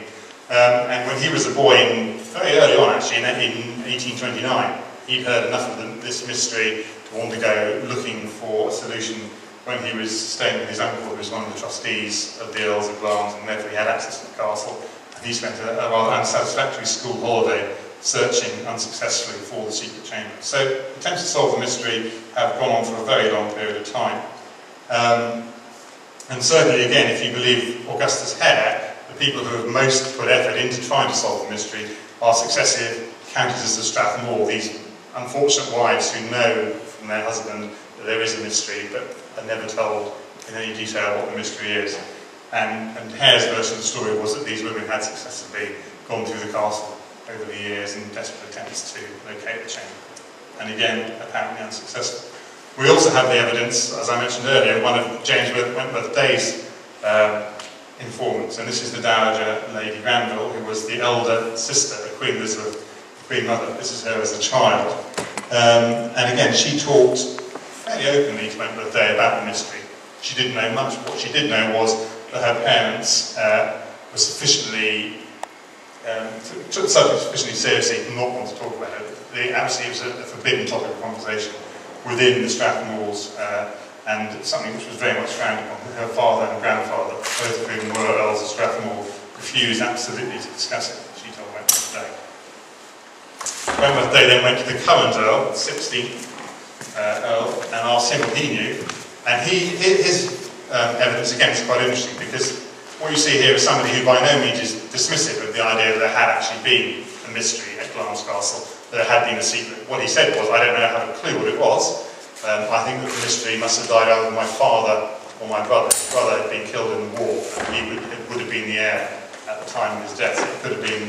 And when he was a boy, very early on actually, in 1829, he'd heard enough of this mystery to want to go looking for a solution when he was staying with his uncle, who was one of the trustees of the Earls of Glamis, and therefore he had access to the castle. And he spent a rather unsatisfactory school holiday searching unsuccessfully for the secret chamber. So attempts to solve the mystery have gone on for a very long period of time. And certainly, again, if you believe Augustus Hare, the people who have most put effort into trying to solve the mystery are successive Countesses of Strathmore, these unfortunate wives who know from their husband that there is a mystery, but are never told in any detail what the mystery is. And Hare's version of the story was that these women had successively gone through the castle over the years in desperate attempts to locate the chamber. And again, apparently unsuccessful. We also have the evidence, as I mentioned earlier, one of James Wentworth Day's informants, and this is the Dowager Lady Granville, who was the elder sister of Queen Elizabeth, the Queen Mother. This is her as a child. And again, she talked fairly openly to Wentworth Day about the mystery. She didn't know much. What she did know was that her parents were sufficiently took the subject sufficiently seriously to not want to talk about it. It was a forbidden topic of conversation within the Strathmores and something which was very much frowned upon. Her father and grandfather, both of whom were Earls of Strathmore, refused absolutely to discuss it. She told Wentworth Day. Wentworth Day then went to the current Earl, 16th Earl, and asked him what he knew. And his evidence again is quite interesting, because what you see here is somebody who by no means is dismissive of the idea that there had actually been a mystery at Glamis Castle, that there had been a secret. What he said was, I don't know, I have a clue what it was. I think that the mystery must have died out of my father or my brother. His brother had been killed in the war, and he would have been the heir at the time of his death. It could have been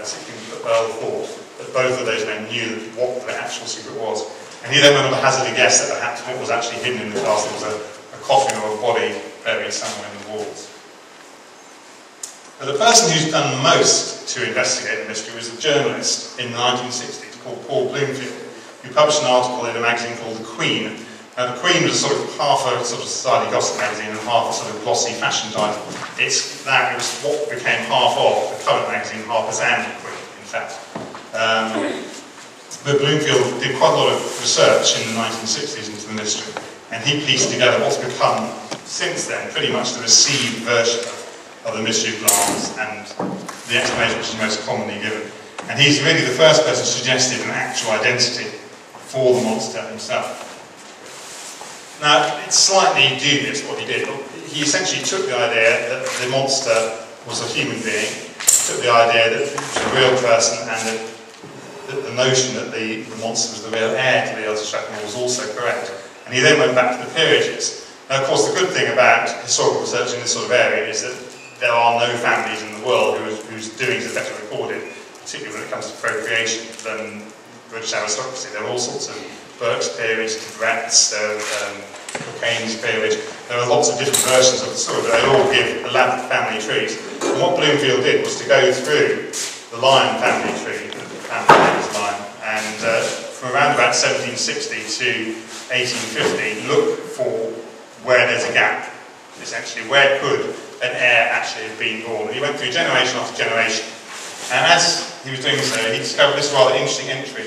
something that Earl thought, that both of those men knew what the actual secret was. And he then went on to hazard a guess that perhaps what was actually hidden in the castle was a coffin or a body buried somewhere in the walls. But the person who's done most to investigate the mystery was a journalist in the 1960s called Paul Bloomfield, who published an article in a magazine called The Queen. Now, The Queen was sort of half a sort of society gossip magazine and half a sort of glossy fashion title. It was what became half of the current magazine, Harper's and The Queen, in fact. But Bloomfield did quite a lot of research in the 1960s into the mystery, and he pieced together what's become, since then, pretty much the received version of the mystery of Glamis, and the explanation which is most commonly given. And he's really the first person who suggested an actual identity for the monster himself. Now, it's slightly dubious what he did. He essentially took the idea that the monster was a human being, took the idea that it was a real person, and that the notion that the monster was the real heir to the Earls of Strathmore was also correct. And he then went back to the peerages. Now, of course, the good thing about historical research in this sort of area is that there are no families in the world whose doings are better recorded, particularly when it comes to procreation, than British aristocracy. There are all sorts of Burke's peerage, Brat's, Cocaine's peerage. There are lots of different versions of the story, but they all give elaborate family trees. And what Bloomfield did was to go through the Lion family tree, the family name is Lion, and from around about 1760 to 1850, look for where there's a gap, essentially. Where could an heir actually have been born? And he went through generation after generation. And as he was doing so, he discovered this rather interesting entry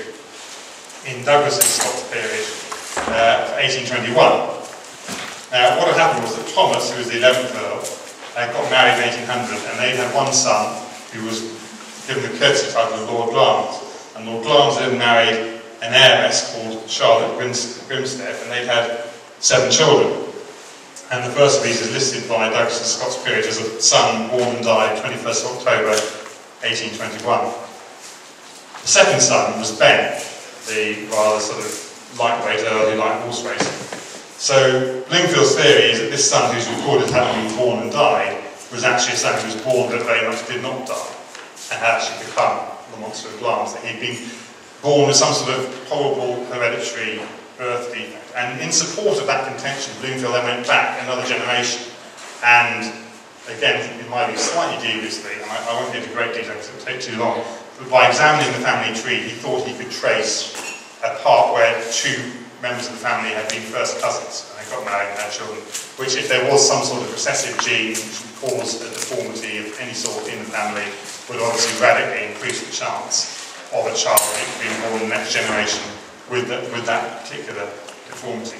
in Douglas's Scots period, 1821. Now, what had happened was that Thomas, who was the 11th Earl, got married in 1800, and they had one son who was given the courtesy title of Lord Glamis. And Lord Glamis had married an heiress called Charlotte Grimstead, and they'd had 7 children. And the first of these is listed by Douglas's Scots period as a son born and died 21st October 1821. The second son was Ben, the rather sort of lightweight Earl who liked horse racing. So Bloomfield's theory is that this son who's recorded as having been born and died was actually a son who was born but very much did not die, and had actually become the Monster of Glamis, that he'd been born with some sort of horrible hereditary birth defect. And in support of that contention, Bloomfield then went back another generation, and again, it might be slightly dubiously, and I won't go into great detail because it would take too long, but by examining the family tree, he thought he could trace a part where 2 members of the family had been first cousins, and they got married and had children, which, if there was some sort of recessive gene which would cause a deformity of any sort in the family, would obviously radically increase the chance of a child being born in the next generation with that particular deformity.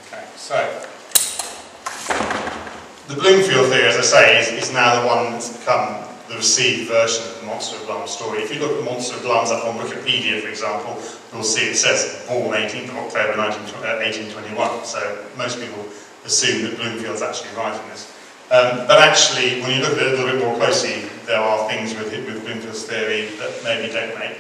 Okay, so the Bloomfield theory, as I say, is now the one that's become the received version of the Monster of Glamis story. If you look at Monster of Glamis up on Wikipedia, for example, you'll see it says born 18th of October 1821. So most people assume that Bloomfield's actually right in this. But actually, when you look at it a little bit more closely, there are things with Bloomfield's theory that maybe don't make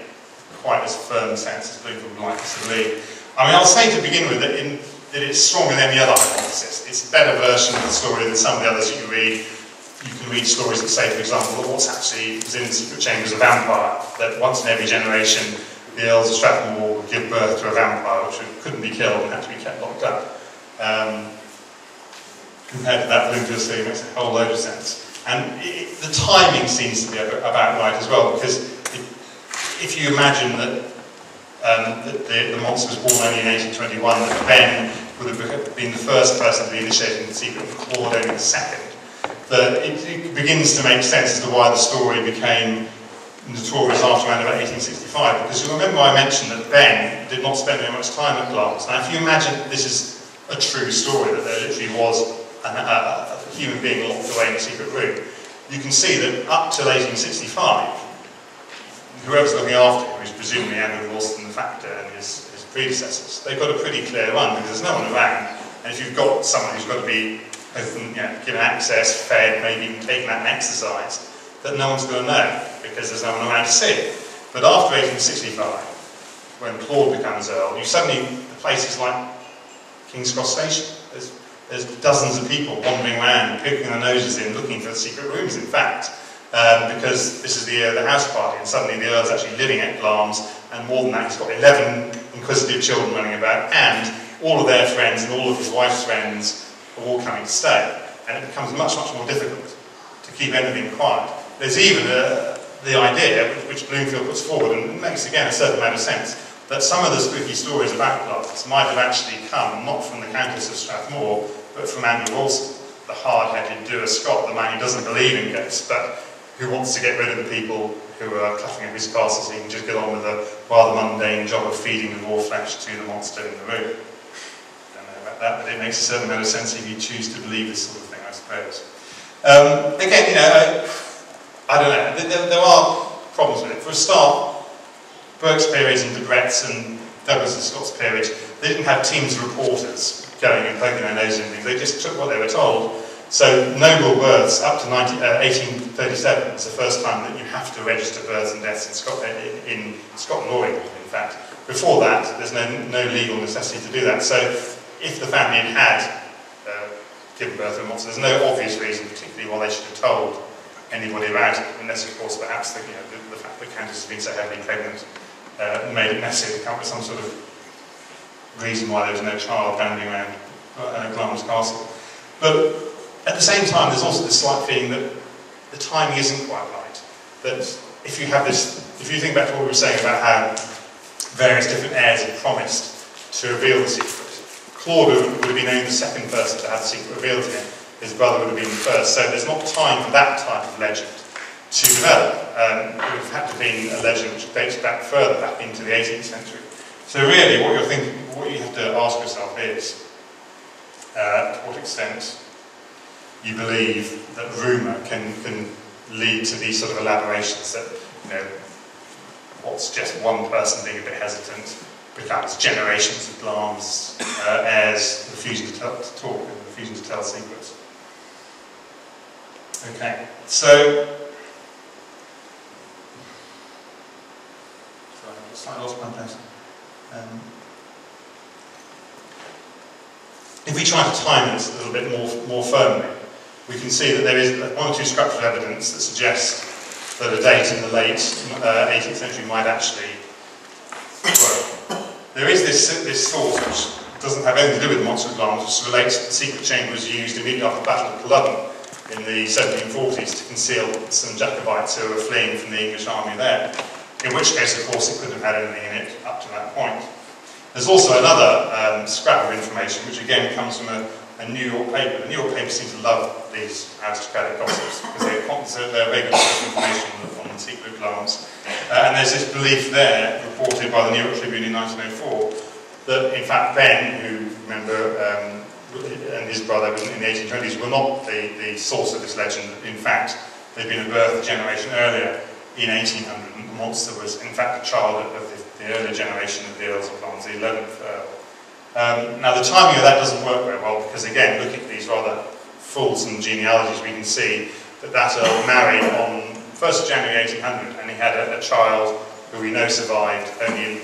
quite as firm sense as Bloomfield would like us to believe. I mean, I'll say to begin with that it's stronger than the other hypothesis. It's a better version of the story than some of the others you can read. You can read stories that say, for example, that what's actually was in the secret chamber is a vampire, that once in every generation the Earls of Strathmore would give birth to a vampire which couldn't be killed and had to be kept locked up. Compared to that, Bloomfield's theory makes a whole load of sense. And the timing seems to be about right as well, because if you imagine that the monster was born only in 1821, that Ben would have been the first person to be initiated in the secret, and Claude only the second, that it begins to make sense as to why the story became notorious after around about 1865, because you'll remember I mentioned that Ben did not spend very much time at Glamis. Now, if you imagine this is a true story, that there literally was a human being locked away in a secret room, you can see that up till 1865, whoever's looking after him, who's presumably Andrew Wilson the factor and his predecessors, they've got a pretty clear run because there's no one around, and if you've got someone who's got to be open, given access, fed, maybe even taken out and exercised, that no one's going to know because there's no one around to see. But after 1865, when Claude becomes Earl, you suddenly, the place is like King's Cross Station. There's dozens of people wandering around, poking their noses in, looking for secret rooms, in fact, because this is the year of the house party, and suddenly the Earl's actually living at Glamis, and more than that, he's got 11 inquisitive children running about, and all of their friends and all of his wife's friends are all coming to stay, and it becomes much, much more difficult to keep anything quiet. There's even the idea, which Bloomfield puts forward, and it makes, again, a certain amount of sense, that some of the spooky stories about Glamis might have actually come not from the Countess of Strathmore, but from Andrew Wilson, the hard-headed doer Scot, the man who doesn't believe in ghosts, but who wants to get rid of the people who are cluttering up his castle so he can just get on with the rather mundane job of feeding the raw flesh to the monster in the room. Don't know about that, but it makes a certain amount of sense if you choose to believe this sort of thing, I suppose. Again, I don't know, there are problems with it. For a start, Burke's periods and Debrett's and Douglas and Scott's periods, they didn't have teams of reporters going and poking their nose in things, they just took what they were told. So noble births up to 1837 is the first time that you have to register births and deaths in Scotland or England, in fact. Before that, there's no legal necessity to do that. So if the family had given birth to a monster, there's no obvious reason, particularly why they should have told anybody about it, unless, of course, perhaps the fact that Countess has been so heavily pregnant made it necessary to come up with some sort of reason why there was no child bounding around Glamis Castle. But at the same time, there's also this slight feeling that the timing isn't quite right. That if you think back to what we were saying about how various different heirs had promised to reveal the secret, Claude would have been only the second person to have the secret revealed to him. His brother would have been the first. So there's not time for that type of legend to develop. It would have had to be a legend which dates back further, back into the 18th century. So really, what you have to ask yourself is, to what extent you believe that rumour can lead to these sort of elaborations that, what's just one person being a bit hesitant becomes generations of Glamis heirs refusing to talk and refusing to tell secrets. Okay, so I lost my place. If we try to time this a little bit more firmly, we can see that there is one or two scraps of evidence that suggest that a date in the late 18th century might actually work. There is this source which doesn't have anything to do with the Monster of Glamis, which relates that the secret chamber was used immediately after the Battle of Culloden in the 1740s to conceal some Jacobites who were fleeing from the English army there. In which case, of course, it couldn't have had anything in it up to that point. There's also another scrap of information, which again comes from a New York paper. The New York paper seems to love these aristocratic gossips because they're very good information on the secret of Glamis. And there's this belief there, reported by the New York Tribune in 1904, that in fact Ben, who, remember, and his brother in the 1820s were not the source of this legend. In fact, they'd been a birth a generation earlier in 1800. The monster was in fact a child of the earlier generation of the Earls of Glamis, the 11th Earl. Now the timing of that doesn't work very well because again, looking at these rather fulsome genealogies, we can see that Earl married on 1st of January 1800 and he had a child who we know survived only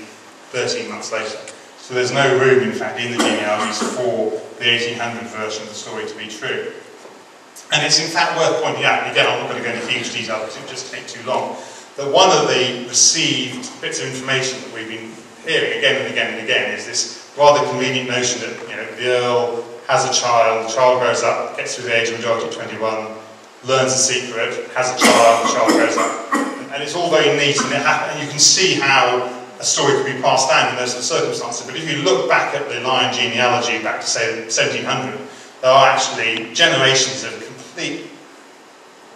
13 months later. So there's no room, in fact, in the genealogies for the 1800 version of the story to be true. And it's in fact worth pointing out, and again I'm not going to go into huge detail because it would just take too long, that one of the received bits of information that we've been hearing again and again and again is this rather convenient notion that the Earl has a child, the child grows up, gets to the age of majority 21, learns the secret, has a child, the child grows up. And it's all very neat and you can see how a story could be passed down in those circumstances. But if you look back at the Lion genealogy back to say 1700, there are actually generations of complete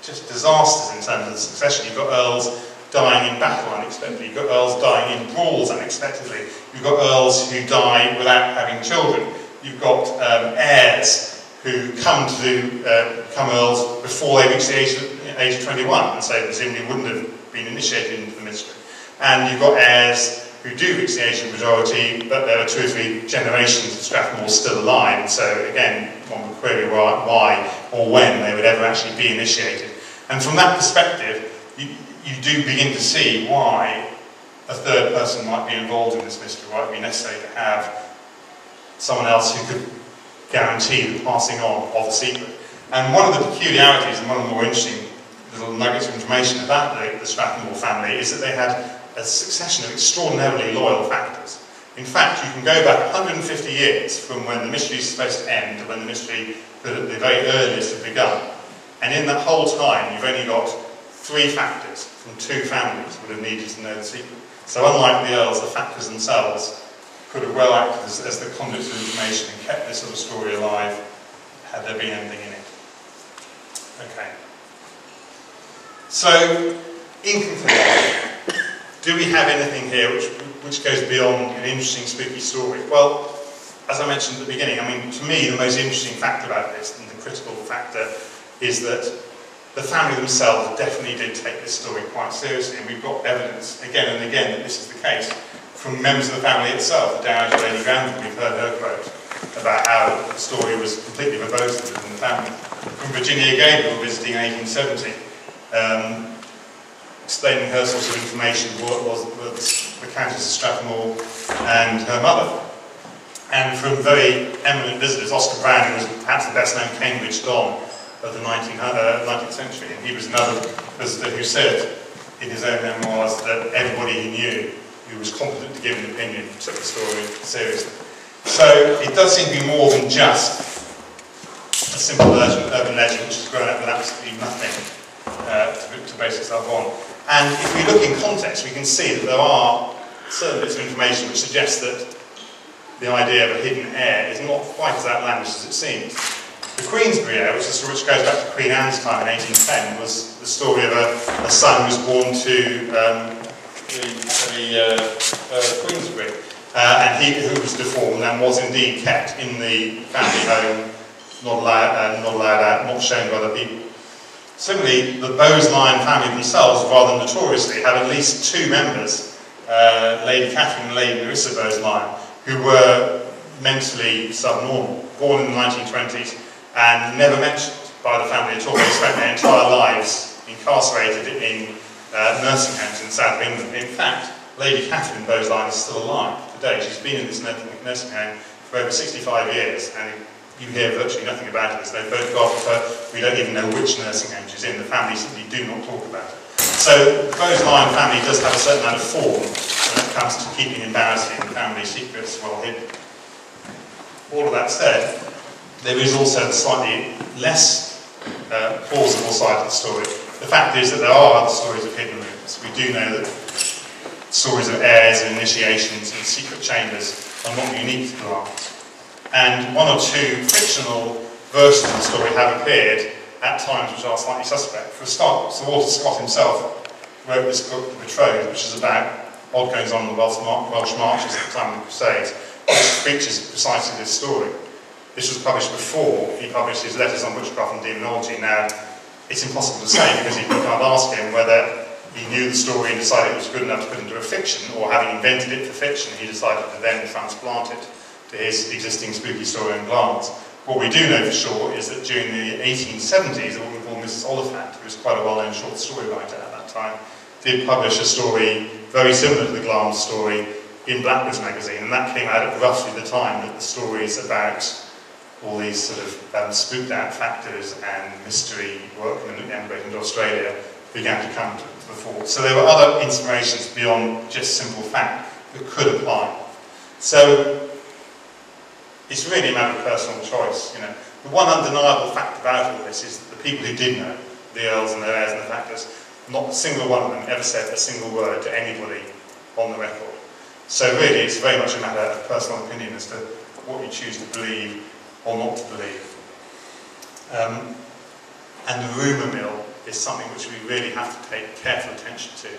just disasters in terms of the succession. You've got Earls dying in battle unexpectedly. You've got Earls dying in brawls unexpectedly. You've got Earls who die without having children. You've got heirs who come to become Earls before they reach the age of 21, and so presumably wouldn't have been initiated into the mystery. And you've got heirs who do reach the age of majority, but there are 2 or 3 generations of Strathmore still alive, and so again, one would query why or when they would ever actually be initiated. And from that perspective, you do begin to see why a third person might be involved in this mystery, why it would be necessary to have someone else who could guarantee the passing on of the secret. And one of the peculiarities and one of the more interesting little nuggets of information about the Strathmore family is that they had a succession of extraordinarily loyal factors. In fact, you can go back 150 years from when the mystery is supposed to end to when the mystery, at the very earliest, had begun. And in that whole time, you've only got 3 factors from 2 families would have needed to know the secret. So unlike the Earls, the factors themselves could have well acted as the conduits of information and kept this sort of story alive had there been anything in it. Okay. So, in conclusion, do we have anything here which goes beyond an interesting, spooky story? Well, as I mentioned at the beginning, I mean, to me, the most interesting fact about this, and the critical factor, is that the family themselves definitely did take this story quite seriously, and we've got evidence again and again that this is the case from members of the family itself. The Dowager Lady Granville, we've heard her quote about how the story was completely verboten within the family. From Virginia Gabriel visiting in 1870, explaining her source of information was the Countess of Strathmore and her mother. And from very eminent visitors, Oscar Browning was perhaps the best known Cambridge Don of the 19th century, and he was another visitor who said in his own memoirs that everybody he knew who was competent to give an opinion took the story seriously. So it does seem to be more than just a simple urban legend which has grown up with absolutely nothing to base itself on. And if we look in context, we can see that there are certain bits of information which suggest that the idea of a hidden heir is not quite as outlandish as it seems. The Queensberry heir, which goes back to Queen Anne's time in 1810, was the story of a son who was born to Queensberry, and who was deformed and was indeed kept in the family home, not allowed out, not shown to other people. Similarly, the Bowes-Lyon family themselves, rather notoriously, have at least 2 members, Lady Catherine and Lady Larissa Bowes-Lyon, who were mentally subnormal, born in the 1920s, and never mentioned by the family at all. They spent their entire lives incarcerated in nursing homes in the south of England. In fact, Lady Catherine Bowes-Lyon is still alive today. She's been in this nursing home for over 65 years, and you hear virtually nothing about her. There's no photograph of her. We don't even know which nursing home she's in. The family simply do not talk about her. So the Bowes-Lyon family does have a certain amount of form when it comes to keeping embarrassing family secrets well hidden. All of that said, there is also the slightly less plausible side of the story. The fact is that there are other stories of hidden rooms. We do know that stories of heirs and initiations and secret chambers are not unique to Glamis. And 1 or 2 fictional versions of the story have appeared at times which are slightly suspect. For a start, Sir Walter Scott himself wrote this book, The Betrothed, which is about odd goings on in the Welsh marches at the time of the Crusades, which features precisely this story. This was published before he published his letters on witchcraft and demonology. Now, it's impossible to say because you can't ask him whether he knew the story and decided it was good enough to put into a fiction, or having invented it for fiction, he decided to then transplant it to his existing spooky story in Glamis. What we do know for sure is that during the 1870s, a woman called Mrs. Oliphant, who was quite a well-known short story writer at that time, did publish a story very similar to the Glamis story in Blackwood's magazine, and that came out at roughly the time that the stories about all these sort of spooked out factors and mystery workmen emigrating to Australia began to come to the fore. So there were other inspirations beyond just simple fact that could apply. So it's really a matter of personal choice, you know. The one undeniable fact about all this is that the people who did know, the Earls and their heirs and the factors, not a single one of them ever said a single word to anybody on the record. So really it's very much a matter of personal opinion as to what you choose to believe or not to believe. And the rumour mill is something which we really have to take careful attention to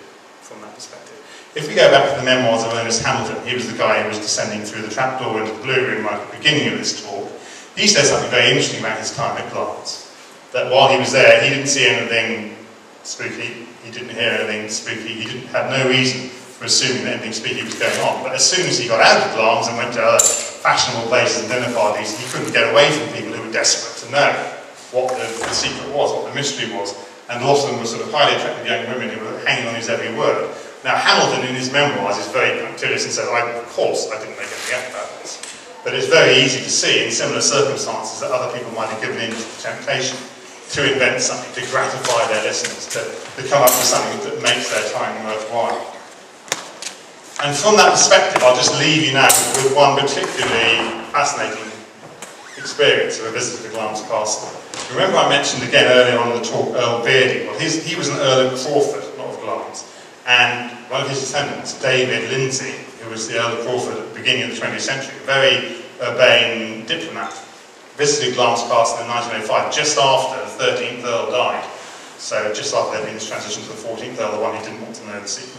from that perspective. If we go back to the memoirs of Ernest Hamilton, he was the guy who was descending through the trapdoor into the Blue Room right at the beginning of this talk. He said something very interesting about his time at Glamis. That while he was there, he didn't see anything spooky, he didn't hear anything spooky, he didn't have no reason for assuming that anything spooky was going on. But as soon as he got out of Glamis and went to other fashionable places and dinner parties, he couldn't get away from people who were desperate to know what the secret was, what the mystery was. And a lot of them were sort of highly attractive young women who were hanging on his every word. Now Hamilton in his memoirs is very punctilious and says, of course I didn't make anything up about this. But it's very easy to see in similar circumstances that other people might have given in to the temptation to invent something, to gratify their listeners, to come up with something that makes their time worthwhile. And from that perspective, I'll just leave you now with one particularly fascinating experience of a visit to Glamis Castle. Remember I mentioned again earlier on in the talk Earl Beardy. Well, he was an Earl of Crawford, not of Glamis. And one of his descendants, David Lindsay, who was the Earl of Crawford at the beginning of the 20th century, a very urbane diplomat, visited Glamis Castle in 1905, just after the 13th Earl died. So just after there'd been this transition to the 14th Earl, the one who didn't want to know the secret.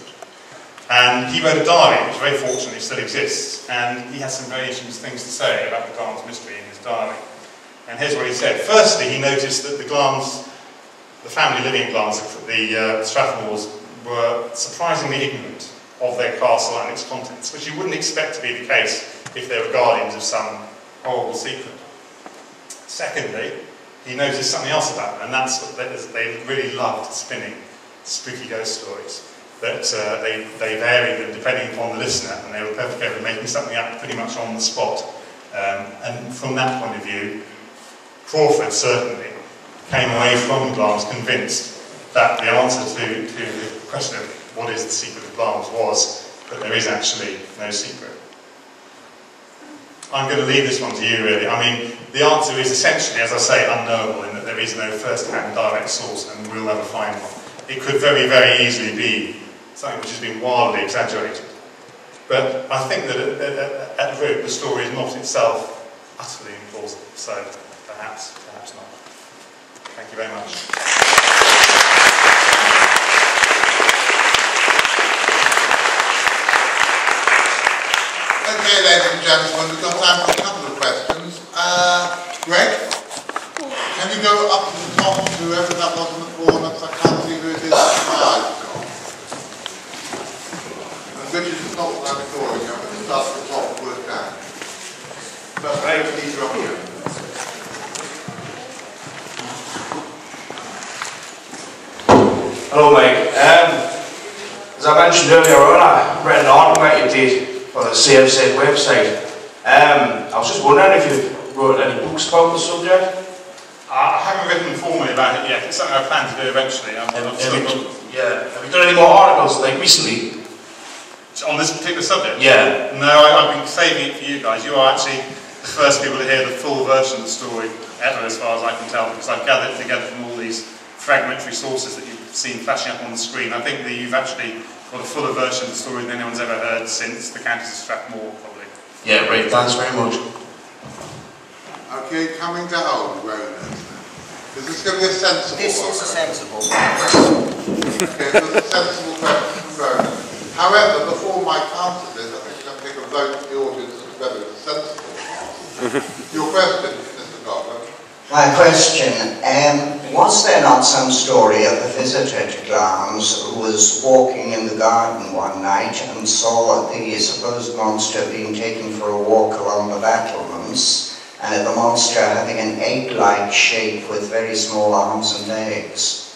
And he wrote a diary, which very fortunately still exists, and he has some very interesting things to say about the Glamis mystery in his diary. And here's what he said. Firstly, he noticed that the family living in Glamis, the Strathmores, were surprisingly ignorant of their castle and its contents, which you wouldn't expect to be the case if they were guardians of some horrible secret. Secondly, he noticed something else about them, and that's that they really loved spinning spooky ghost stories. That they varied depending upon the listener, and they were perfectly able to making something up pretty much on the spot. And from that point of view, Crawford certainly came away from Glamis convinced that the answer to the question of what is the secret of Glamis was that there is actually no secret. I'm going to leave this one to you really. I mean, the answer is essentially, as I say, unknowable in that there is no first-hand direct source and we'll never find one. It could very, very easily be something which has been wildly exaggerated. But I think that at root the story is not itself utterly implausible, so perhaps not. Thank you very much. Okay, ladies and gentlemen, we've got time for a couple of questions. Greg, can you go up to the top, whoever that was in the corner, so I can't see who it is that my eyes have got. And Richard is not around the corner, you have to start at the top and work down. But Greg, please go here. Hello Mike, as I mentioned earlier on, I read an article that you did for the CMC website. I was just wondering if you wrote any books about the subject? I haven't written formally about it yet. It's something I plan to do eventually. Have you done any more articles like recently? On this particular subject? Yeah. No, I've been saving it for you guys. You are actually the first people to hear the full version of the story ever, as far as I can tell, because I've gathered it together from all these fragmentary sources that you've seen flashing up on the screen. I think that you've actually got a fuller version of the story than anyone's ever heard since the Countess of Strathmore, probably. Yeah, great. Thanks very much. Okay, coming down, Ronan. Is this going to be a sensible one? This is a sensible one. Okay, so it's a sensible question from Ronan. However, before Mike answers this, I think we're going to take a vote to the audience as to whether it's sensible or not. Your question, Mr. Gardner. My question, was there not some story of a visitor to Glamis who was walking in the garden one night and saw the supposed monster being taken for a walk along the battlements, and the monster having an egg-like shape with very small arms and legs?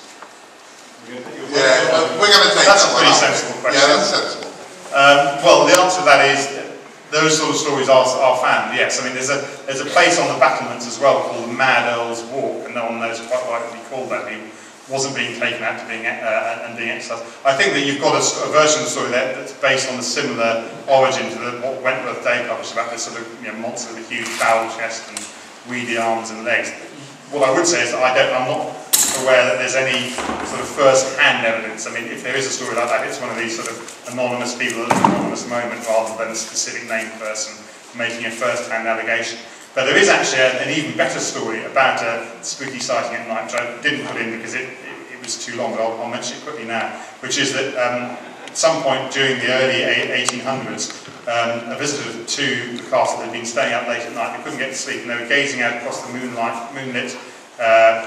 Yeah, we're going to take that's that a pretty one sensible question. Yeah, that's sensible. Well, the answer to that is those sort of stories are found, yes. I mean, there's a place on the battlements as well called the Mad Earls Walk, and no one knows quite why it would be called that. He wasn't being taken out to being exercised. I think that you've got a version of the story there that's based on a similar origin to what Wentworth Day published about this sort of monster with a huge foul chest and weedy arms and legs. What I would say is that I'm not aware that there's any sort of first-hand evidence. I mean, if there is a story like that, it's one of these sort of anonymous people at an anonymous moment rather than a specific named person making a first-hand allegation. But there is actually an even better story about a spooky sighting at night, which I didn't put in because it was too long, but I'll mention it quickly now, which is that some point during the early 1800s, a visitor to the castle had been staying up late at night. They couldn't get to sleep, and they were gazing out across the moonlit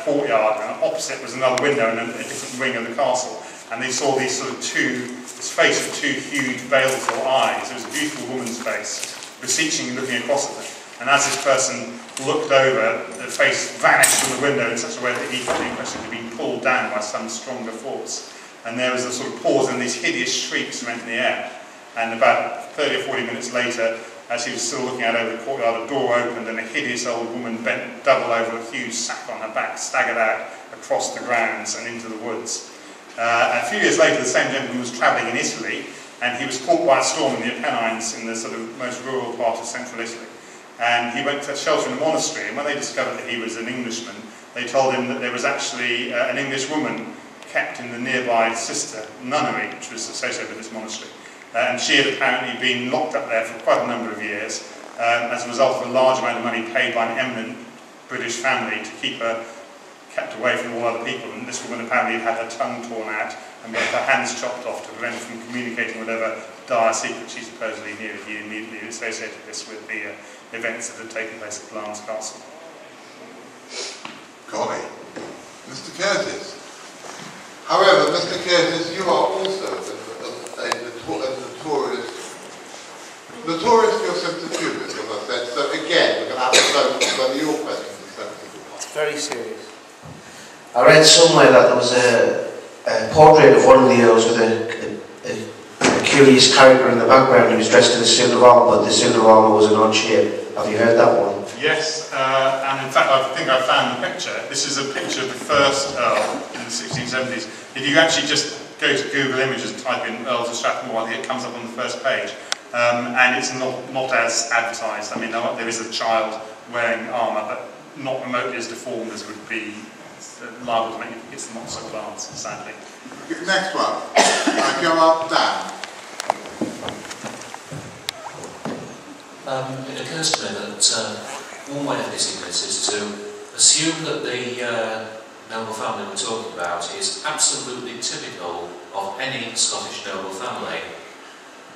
courtyard, and opposite was another window in a different wing of the castle. And they saw these sort of this face of two huge baleful eyes. It was a beautiful woman's face, beseeching, looking across at them. And as this person looked over, the face vanished from the window in such a way that he got the impression it had been pulled down by some stronger force. And there was a sort of pause, and these hideous shrieks went in the air. And about 30 or 40 minutes later, as he was still looking out over the courtyard, a door opened, and a hideous old woman bent double over a huge sack on her back, staggered out across the grounds and into the woods. A few years later, the same gentleman was travelling in Italy, and he was caught by a storm in the Apennines in the sort of most rural part of central Italy. And he went to shelter in a monastery, and when they discovered that he was an Englishman, they told him that there was actually an English woman kept in the nearby sister nunnery, which was associated with this monastery. And she had apparently been locked up there for quite a number of years as a result of a large amount of money paid by an eminent British family to keep her kept away from all other people. And this woman apparently had her tongue torn out and both her hands chopped off to prevent her from communicating whatever dire secret she supposedly knew. He immediately associated this with the events that had taken place at Glamis Castle. Golly. Mr. Curtis. However, Mr. Curtis, you are also a notorious for your sense of humour, as I said. So again, we're going to have to vote on whether your question is sensible. Very serious. I read somewhere that there was a portrait of one of the Earls with a curious character in the background who was dressed in a suit of armour, but the suit of armour was an odd shape. Have you heard that one? Yes, and in fact I think I found the picture. This is a picture of the first Earl in the 1670s. If you actually just go to Google Images and type in Earls of Strathmore, I think it comes up on the first page. And it's not as advertised. I mean, there is a child wearing armour, but not remotely as deformed as would be liable to make you think it's the Monster of Glamis, sadly. Next one. I go up, Dan. It occurs to me that one way of visiting this is to assume that the noble family we're talking about is absolutely typical of any Scottish noble family.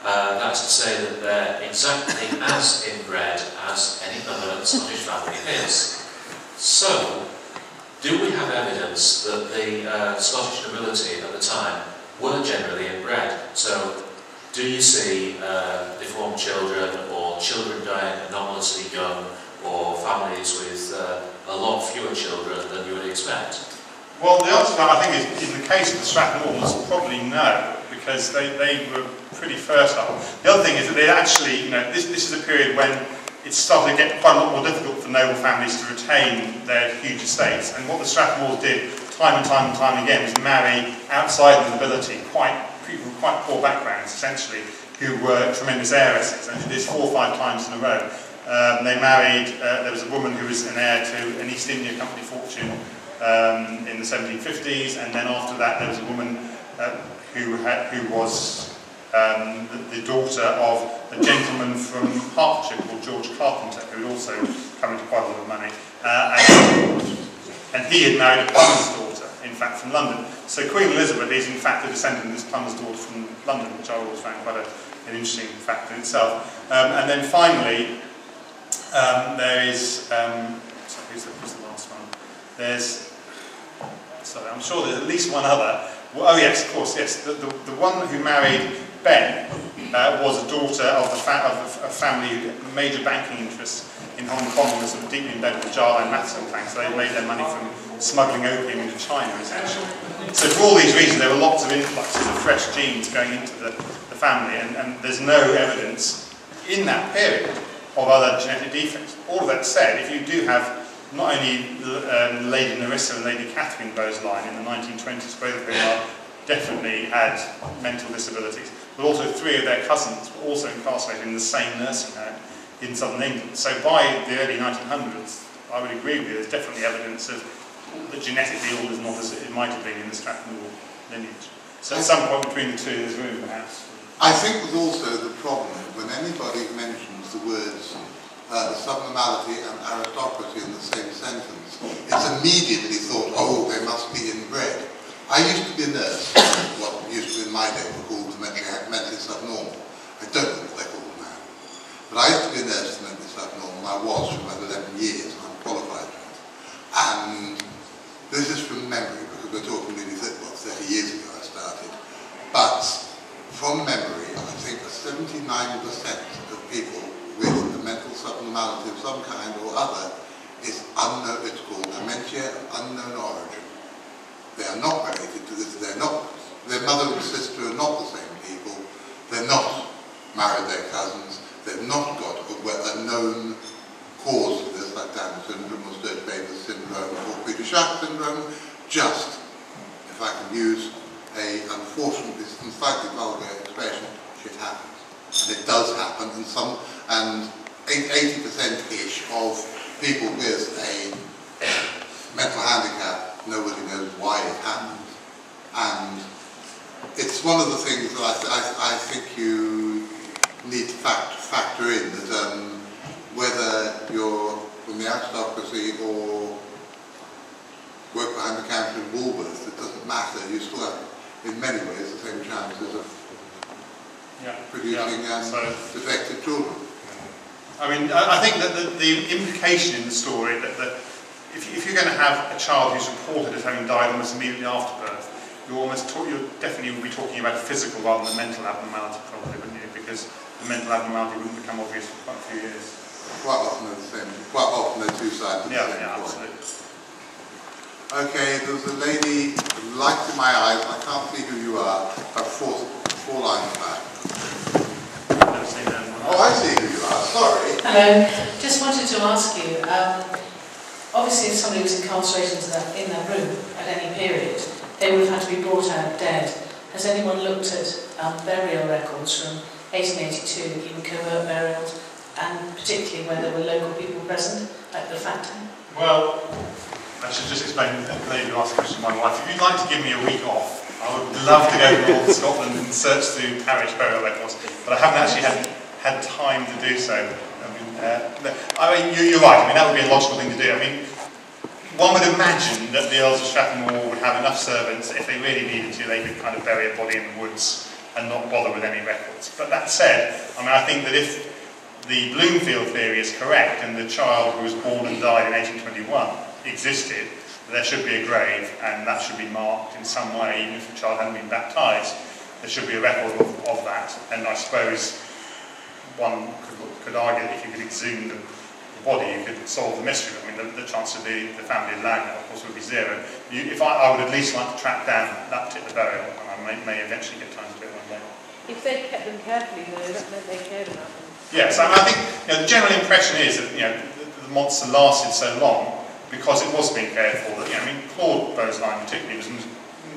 That's to say that they're exactly as inbred as any other Scottish family is. So, do we have evidence that the Scottish nobility at the time were generally inbred? So, do you see deformed children or children dying anomalously young or families with a lot fewer children than you would expect? Well, the answer to that, I think, is in the case of the Strathmores, probably no, because they were pretty fertile. The other thing is that they actually, this is a period when it started to get quite a lot more difficult for noble families to retain their huge estates. And what the Strathmores did time and time and time again was marry outside the nobility, people with quite poor backgrounds, essentially, who were tremendous heiresses. And did this 4 or 5 times in a row. They married, there was a woman who was an heir to an East India Company fortune in the 1750s, and then after that there was a woman who was the daughter of a gentleman from Hertfordshire called George Carpenter, who had also come into quite a lot of money, and he had married a plumber's daughter, in fact, from London. So Queen Elizabeth is in fact a descendant of this plumber's daughter from London, which I always found quite an interesting fact in itself. And then finally, there is, who's the last one? I'm sure there's at least one other. Well, oh yes, of course, yes. The one who married Ben was a daughter of a family who had major banking interests in Hong Kong and was sort of deeply embedded with the Jarline Matheson clan, so they made their money from smuggling opium into China, essentially. So for all these reasons, there were lots of influxes of fresh genes going into the family, and there's no evidence in that period of other genetic defects. All of that said, if you do have not only Lady Nerissa and Lady Catherine Bowes line in the 1920s, both of whom definitely had mental disabilities, but also 3 of their cousins were also incarcerated in the same nursing home in southern England. So by the early 1900s, I would agree with you, there's definitely evidence of that genetically all is not as it might have been in the Strathmore lineage. So at some point between the two, there's room perhaps. I think there's also the problem when anybody mentions the words subnormality and aristocracy in the same sentence, it's immediately thought, oh, they must be inbred. I used to be a nurse, what used to be in my day were called the mentally subnormal. I don't know what they're called now. But I used to be a nurse for mentally subnormal. I was for about 11 years, and I'm qualified for it. And this is from memory, because we're talking nearly 30 years ago I started. But from memory, I think 79% of people with a mental subnormality of some kind or other is unknown. It's called dementia of unknown origin. They are not related to this. They're not. Their mother and sister are not the same people. They're not married their cousins. They've not got a known cause of this, like Down syndrome or Sturge-Weber syndrome or Peter-Schacht syndrome. Just, if I can use a unfortunately slightly vulgar expression, shit happens. And it does happen, and 80%-ish of people with a mental handicap, nobody knows why it happened. And it's one of the things that I think you need to factor in, that whether you're from the aristocracy or work for handicapped in Woolworths, it doesn't matter. You still have, in many ways, the same chances of producing defective children. I mean, I think that the implication in the story that if you're going to have a child who's reported as having died almost immediately after birth, you definitely will be talking about a physical rather than mental abnormality, probably, wouldn't you? Because the mental abnormality wouldn't become obvious for quite a few years. Quite often they're the same. Quite often they're two sides of the same coin. Absolutely. Okay, there's a lady, light in my eyes. I can't see who you are. About four lines back. Never seen them. Oh, I see who you are. Sorry. Hello. Just wanted to ask you. Obviously, if somebody was incarcerated in that room at any period, they would have had to be brought out dead. Has anyone looked at burial records from 1882, even covert burials, and particularly where there were local people present, like the factor? Well, I should just explain, maybe ask a question to my wife. If you'd like to give me a week off, I would love to go to North Scotland and search through parish burial records, but I haven't actually had time to do so. I mean, you're right. I mean, that would be a logical thing to do. I mean, one would imagine that the Earls of Strathmore would have enough servants, if they really needed to, they could kind of bury a body in the woods and not bother with any records. But that said, I mean, I think that if the Bloomfield theory is correct and the child who was born and died in 1821 existed, there should be a grave and that should be marked in some way, even if the child hadn't been baptised. There should be a record of that, and I suppose one could argue that if you could exhume the body, you could solve the mystery. I mean, the chance of the family allowing that, of course, would be zero. I would at least like to track down that particular burial, and I may eventually get time to do it one day. If they kept them carefully, though, that meant they cared about them. Yes, I think the general impression is that the monster lasted so long because it was being cared for. That I mean, Claude Beausline particularly was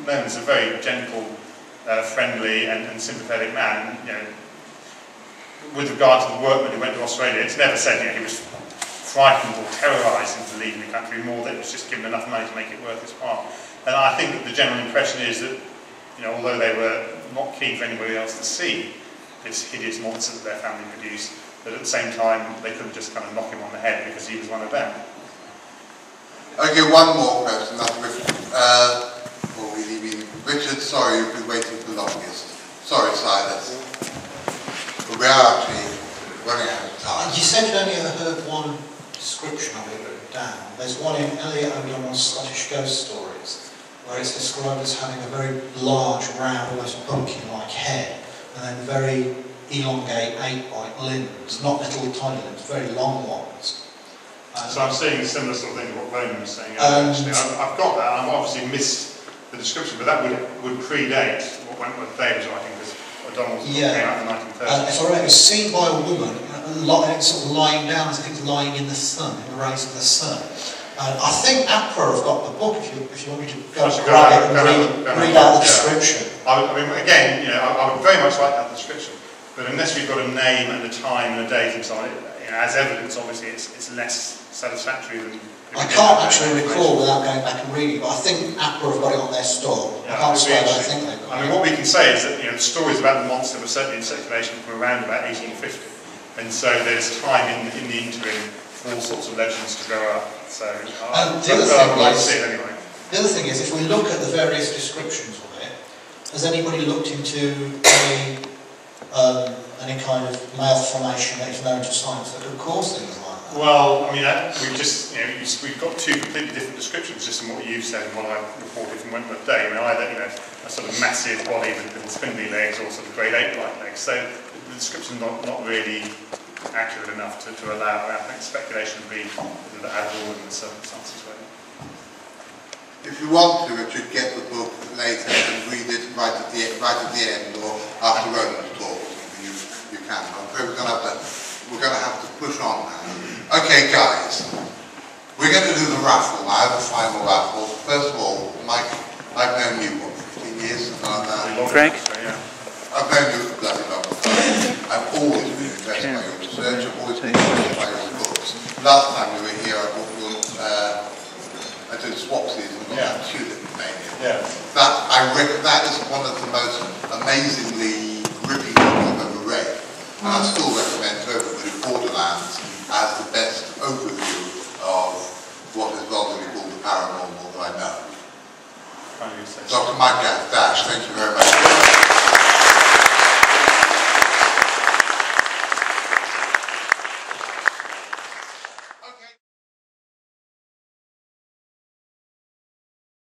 known as a very gentle, friendly, and sympathetic man. With regard to the workman who went to Australia, it's never said he was frightened or terrorised into leaving the country, more that it was just given enough money to make it worth his while. And I think that the general impression is that, although they were not keen for anybody else to see this hideous monster that their family produced, that at the same time they couldn't just kind of knock him on the head because he was one of them. Okay, one more question. Richard, sorry, you've been waiting for the longest. Sorry, Silas. But we are actually running out of time. You said you'd only ever heard one description of it written down. There's one in Eliot O'Donnell's Scottish Ghost Stories, where it's described as having a very large, round, almost pumpkin-like head, and then very elongate, ape-like limbs, not little tiny limbs, very long ones. So I'm seeing a similar sort of thing to what Ronan was saying. Actually, I've got that. I've obviously missed the description, but that would predate what Wentworth Day was writing, because O'Donnell's came out in the 1930s. It's alright. It was seen by a woman, sort of lying down, as if it was lying in the sun, in the rays of the sun. I think APRA have got the book, if you want me to go grab it and read out the description. I mean, again, I would very much like that description, but unless we've got a name and a time and a date and so on, as evidence, obviously, it's less satisfactory than... I can't actually recall without going back and reading, but I think APRA have got it on their store. I can't swear, but I think they've got it. I mean, what we can say is that the stories about the monster were certainly in circulation from around about 1850, and so there's time in the interim for all sorts of legends to grow up. So I'd like to see it anyway. The other thing is, if we look at the various descriptions of it, has anybody looked into any kind of malformation that is known to science that could cause things like that? Well, I mean, we've just, we've got two completely different descriptions, just from what you've said and what I reported from Wentworth Day. I mean, either, a sort of massive body with little spindly legs or sort of grade 8-like legs. So the description's not really accurate enough to allow, I think, speculation to be admirable in the circumstances, really. If you want to, Richard, get the book later and read it right at the end or after Ronan's talk or something, you can. I'm afraid we're going to have to push on now. Okay, guys, we're going to do the raffle now, the final raffle. First of all, Mike, I've known you, what, 15 years? Frank? I've known you for bloody long time. I've always been impressed by your research, I've always been impressed by your books. Last time we were here, I bought your, I did swapsies and got that tulip mania. Yeah. That is one of the most amazingly gripping books I've ever read. And I still recommend to everybody Borderlands as the best overview of what is vulgarly called the paranormal that I know. Dr. Mike Dash, thank you very much.